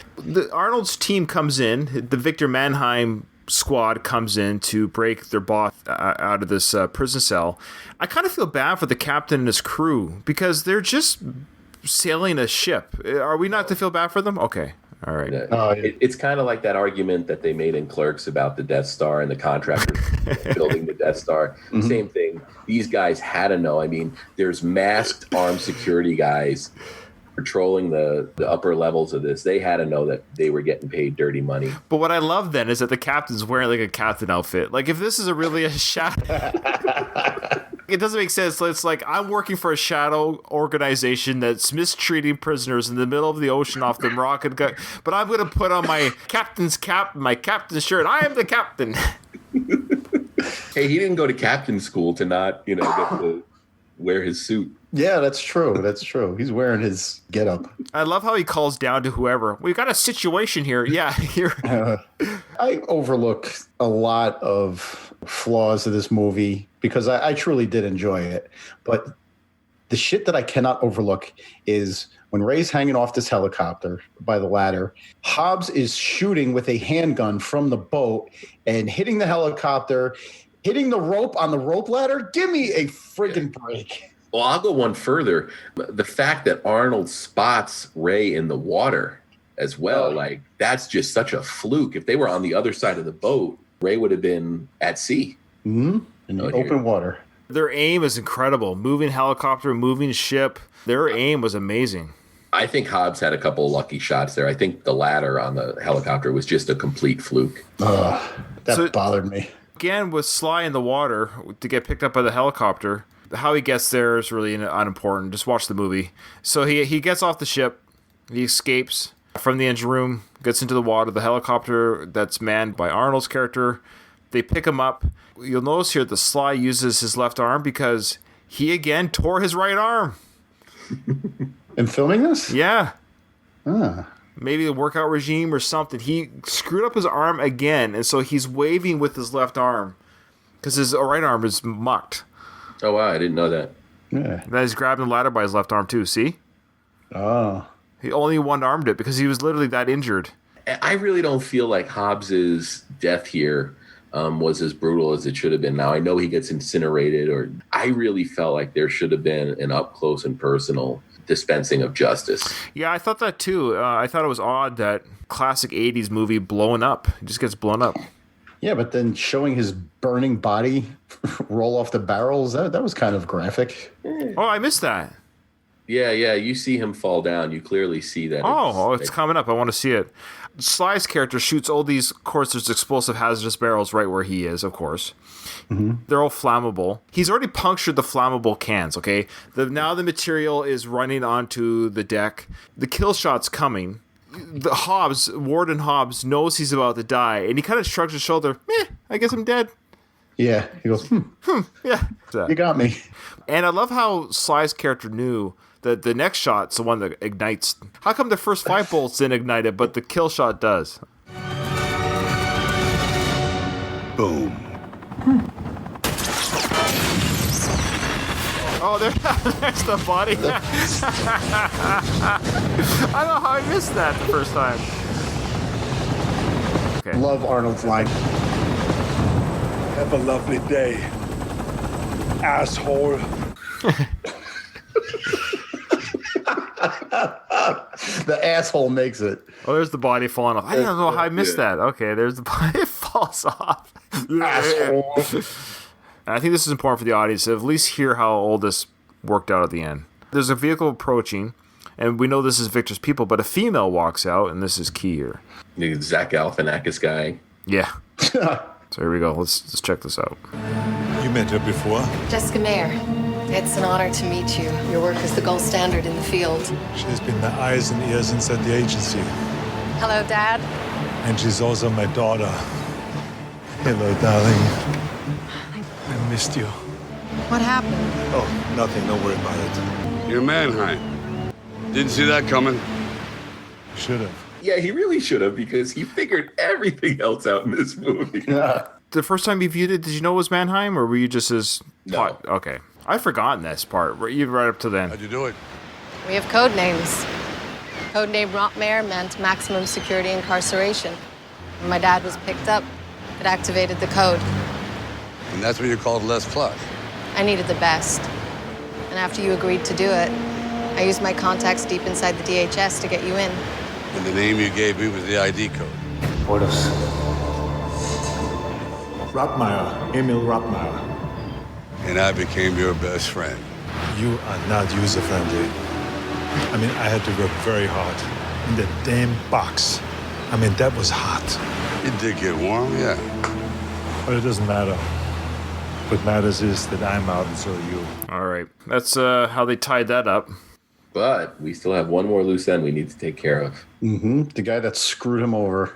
Arnold's team comes in. The Victor Mannheim squad comes in to break their boss out of this prison cell. I kind of feel bad for the captain and his crew because they're just sailing a ship. Are we not to feel bad for them? Okay. All right. It's kind of like that argument that they made in Clerks about the Death Star and the contractors building the Death Star. Mm-hmm. Same thing. These guys had to know. I mean, there's masked armed security guys patrolling the upper levels of this. They had to know that they were getting paid dirty money. But what I love then is that the captain's wearing like a captain outfit. Like if this is really a shadow, it doesn't make sense. It's like I'm working for a shadow organization that's mistreating prisoners in the middle of the ocean off the Moroccan gut. But I'm going to put on my captain's cap, my captain's shirt. I am the captain. Hey, he didn't go to captain school to not, get to wear his suit. Yeah, that's true. That's true. He's wearing his getup. I love how he calls down to whoever. We've got a situation here. Yeah, here. I overlook a lot of flaws of this movie because I truly did enjoy it. But the shit that I cannot overlook is when Ray's hanging off this helicopter by the ladder, Hobbs is shooting with a handgun from the boat and hitting the helicopter, hitting the rope on the rope ladder. Give me a friggin' break. Well, I'll go one further. The fact that Arnold spots Ray in the water as well, that's just such a fluke. If they were on the other side of the boat, Ray would have been at sea. Mm-hmm. In the open water. Their aim is incredible. Moving helicopter, moving ship. Their aim was amazing. I think Hobbs had a couple of lucky shots there. I think the ladder on the helicopter was just a complete fluke. That bothered me. Again, with Sly in the water to get picked up by the helicopter, how he gets there is really unimportant. Just watch the movie. So he gets off the ship. He escapes from the engine room, gets into the water. The helicopter that's manned by Arnold's character, they pick him up. You'll notice here that Sly uses his left arm because he again tore his right arm. In filming this? Yeah. Maybe a workout regime or something. He screwed up his arm again, and so he's waving with his left arm because his right arm is mucked. Oh, wow. I didn't know that. Yeah. And then he's grabbing the ladder by his left arm, too. See? Oh. He only one-armed it because he was literally that injured. I really don't feel like Hobbs's death here was as brutal as it should have been. Now, I know he gets incinerated, or I really felt like there should have been an up-close and personal dispensing of justice. Yeah, I thought that, too. I thought it was odd that classic 80s movie blowing up. It just gets blown up. Yeah, but then showing his burning body roll off the barrels, that was kind of graphic. Oh, I missed that. Yeah, you see him fall down. You clearly see that. It's coming up. I want to see it. Sly's character shoots all these, of course, there's explosive hazardous barrels right where he is, of course. Mm-hmm. They're all flammable. He's already punctured the flammable cans, okay? Now the material is running onto the deck. The kill shot's coming. Warden Hobbs knows he's about to die, and he kind of shrugs his shoulder. I guess I'm dead. Yeah, he goes, yeah. You got me. And I love how Sly's character knew that the next shot's the one that ignites. How come the first 5 bolts didn't ignite it, but the kill shot does? Boom. Oh, there's the body. I don't know how I missed that the first time. Okay. Love Arnold's line. Have a lovely day, asshole. The asshole makes it. Oh, there's the body falling off. I don't know how I missed that. Okay, there's the body. It falls off. Asshole. And I think this is important for the audience to at least hear how all this worked out at the end. There's a vehicle approaching, and we know this is Victor's people, but a female walks out, and this is key here. The Zach Galifianakis guy. Yeah. So here we go. Let's check this out. You met her before? Jessica Mayer. It's an honor to meet you. Your work is the gold standard in the field. She's been my eyes and ears inside the agency. Hello, Dad. And she's also my daughter. Hello, darling. I missed you. What happened? Oh, nothing. Don't worry about it. You're Mannheim. Didn't see that coming. Should have. Yeah, he really should have, because he figured everything else out in this movie. Yeah. The first time you viewed it, did you know it was Mannheim, or were you just as... No. Okay. I've forgotten this part. You right up to then. How'd you do it? We have code names. Code name Rotmare meant maximum security incarceration. When my dad was picked up, it activated the code. And that's when you called Les Clark. I needed the best. And after you agreed to do it, I used my contacts deep inside the DHS to get you in. And the name you gave me was the ID code. Orders. Rottmeier. Emil Rottmeier. And I became your best friend. You are not user-friendly. I mean, I had to work very hard. In that damn box. I mean, that was hot. It did get warm, yeah. But it doesn't matter. What matters is that I'm out and so are you. All right. That's how they tied that up. But we still have one more loose end we need to take care of. Mm-hmm. The guy that screwed him over.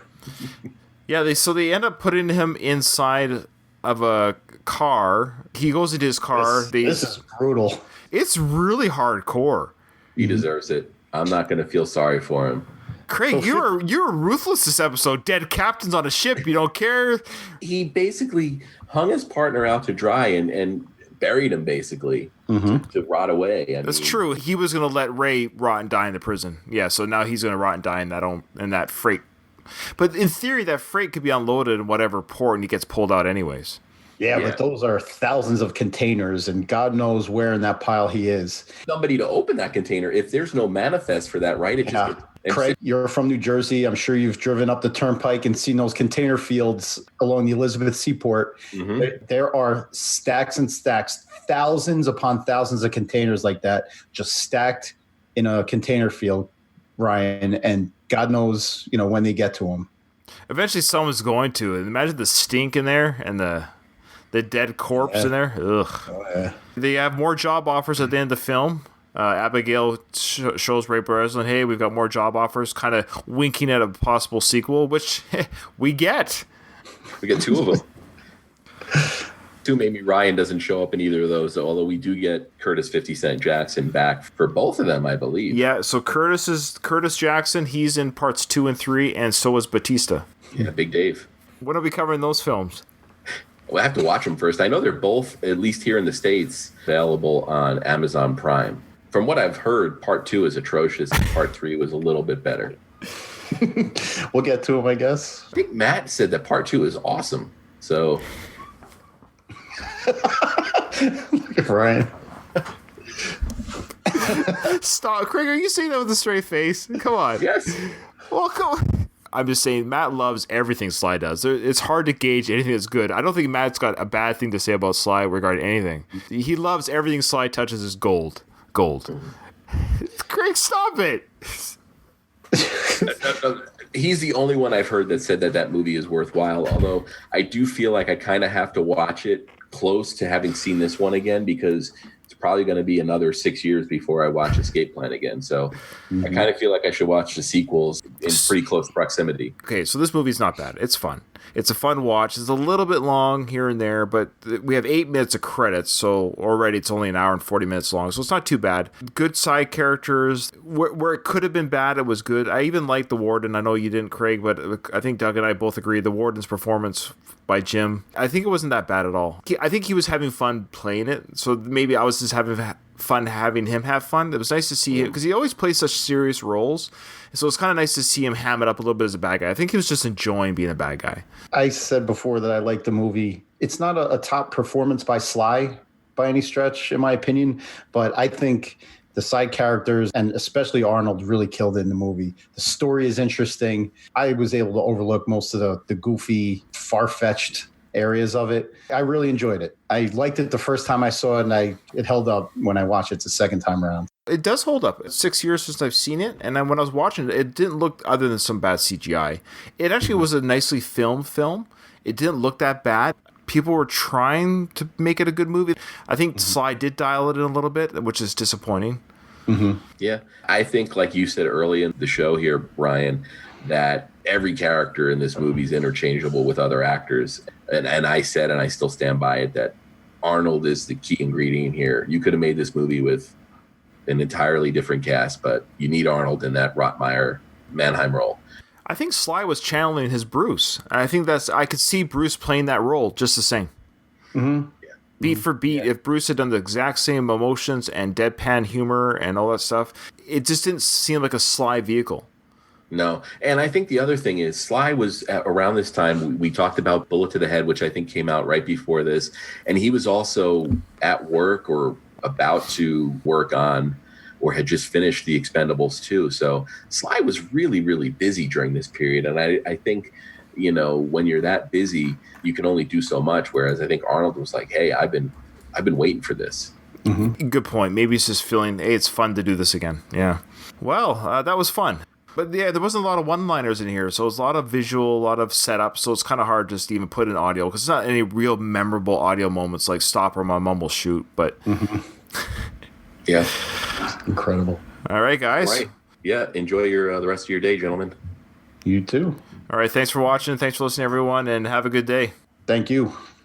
Yeah, they end up putting him inside of a car. He goes into his car. This is brutal. It's really hardcore. He deserves it. I'm not going to feel sorry for him. Craig, you're ruthless this episode. Dead captains on a ship. You don't care. He basically hung his partner out to dry and buried him, basically, to rot away. That's true. He was going to let Ray rot and die in the prison. Yeah, so now he's going to rot and die in that freight. But in theory, that freight could be unloaded in whatever port, and he gets pulled out anyways. Yeah, but those are thousands of containers, and God knows where in that pile he is. Somebody to open that container. If there's no manifest for that, right? Craig, you're from New Jersey. I'm sure you've driven up the turnpike and seen those container fields along the Elizabeth Seaport. Mm-hmm. There are stacks and stacks, thousands upon thousands of containers like that, just stacked in a container field, Ryan, and God knows, when they get to them. Eventually someone's going to. Imagine the stink in there and the dead corpse in there. Ugh. Oh, yeah. They have more job offers at the end of the film. Abigail shows Ray Breslin, hey, we've got more job offers, kind of winking at a possible sequel, which we get. We get two of them. Two, maybe Ryan doesn't show up in either of those, although we do get Curtis 50 Cent Jackson back for both of them, I believe. Yeah, so Curtis Jackson, he's in parts 2 and 3, and so is Batista. Yeah, Big Dave. When are we covering those films? Well, I have to watch them first. I know they're both, at least here in the States, available on Amazon Prime. From what I've heard, part 2 is atrocious and part 3 was a little bit better. We'll get to them, I guess. I think Matt said that part 2 is awesome. So... Look at Ryan. Stop. Craig, are you saying that with a straight face? Come on. Yes. Well, come on. I'm just saying, Matt loves everything Sly does. It's hard to gauge anything that's good. I don't think Matt's got a bad thing to say about Sly regarding anything. He loves everything Sly touches is gold. Gold. Craig, stop it. He's the only one I've heard that said that movie is worthwhile, although I do feel like I kind of have to watch it close to having seen this one again, because it's probably going to be another 6 years before I watch Escape Plan again. So I kind of feel like I should watch the sequels in pretty close proximity. Okay, so this movie's not bad. It's fun. It's a fun watch. It's a little bit long here and there, but we have 8 minutes of credits, so already it's only an hour and 40 minutes long, so it's not too bad. Good side characters. Where it could have been bad, it was good. I even liked the Warden. I know you didn't, Craig, but I think Doug and I both agree the Warden's performance by Jim, I think it wasn't that bad at all. I think he was having fun playing it, so maybe I was just having fun having him have fun. It was nice to see him, because he always plays such serious roles, so it's kind of nice to see him ham it up a little bit as a bad guy. I think he was just enjoying being a bad guy. I said before that I liked the movie. It's not a top performance by Sly by any stretch, in my opinion, but I think the side characters, and especially Arnold, really killed it in the movie. The story is interesting. I was able to overlook most of the goofy, far-fetched areas of it. I really enjoyed it. I liked it the first time I saw it, and it held up when I watched it the second time around. It does hold up. It's 6 years since I've seen it, and then when I was watching it, it didn't look, other than some bad CGI, it actually was a nicely filmed film. it didn't look that bad. People were trying to make it a good movie. I think Sly did dial it in a little bit, which is disappointing. Yeah. I think, like you said early in the show here, Brian, that every character in this movie is interchangeable with other actors. And I said, and I still stand by it, that Arnold is the key ingredient here. You could have made this movie with an entirely different cast, but you need Arnold in that Rottmeier Mannheim role. I think Sly was channeling his Bruce. And I think I could see Bruce playing that role just the same. Beat for beat, if Bruce had done the exact same emotions and deadpan humor and all that stuff, it just didn't seem like a Sly vehicle. No. And I think the other thing is Sly was around this time, we talked about Bullet to the Head, which I think came out right before this. And he was also at work or about to work on or had just finished The Expendables 2. So Sly was really, really busy during this period. And I think, you know, when you're that busy, you can only do so much. Whereas I think Arnold was like, hey, I've been waiting for this. Good point. Maybe he's just feeling, hey, it's fun to do this again. Yeah. Well, that was fun. But yeah, there wasn't a lot of one-liners in here, so it was a lot of visual, a lot of setup, so it's kind of hard just to even put in audio, because it's not any real memorable audio moments like Stop or My Mum Will Shoot, but... Yeah. Incredible. All right, guys. All right. Yeah, enjoy the rest of your day, gentlemen. You too. All right, thanks for watching, thanks for listening, everyone, and have a good day. Thank you.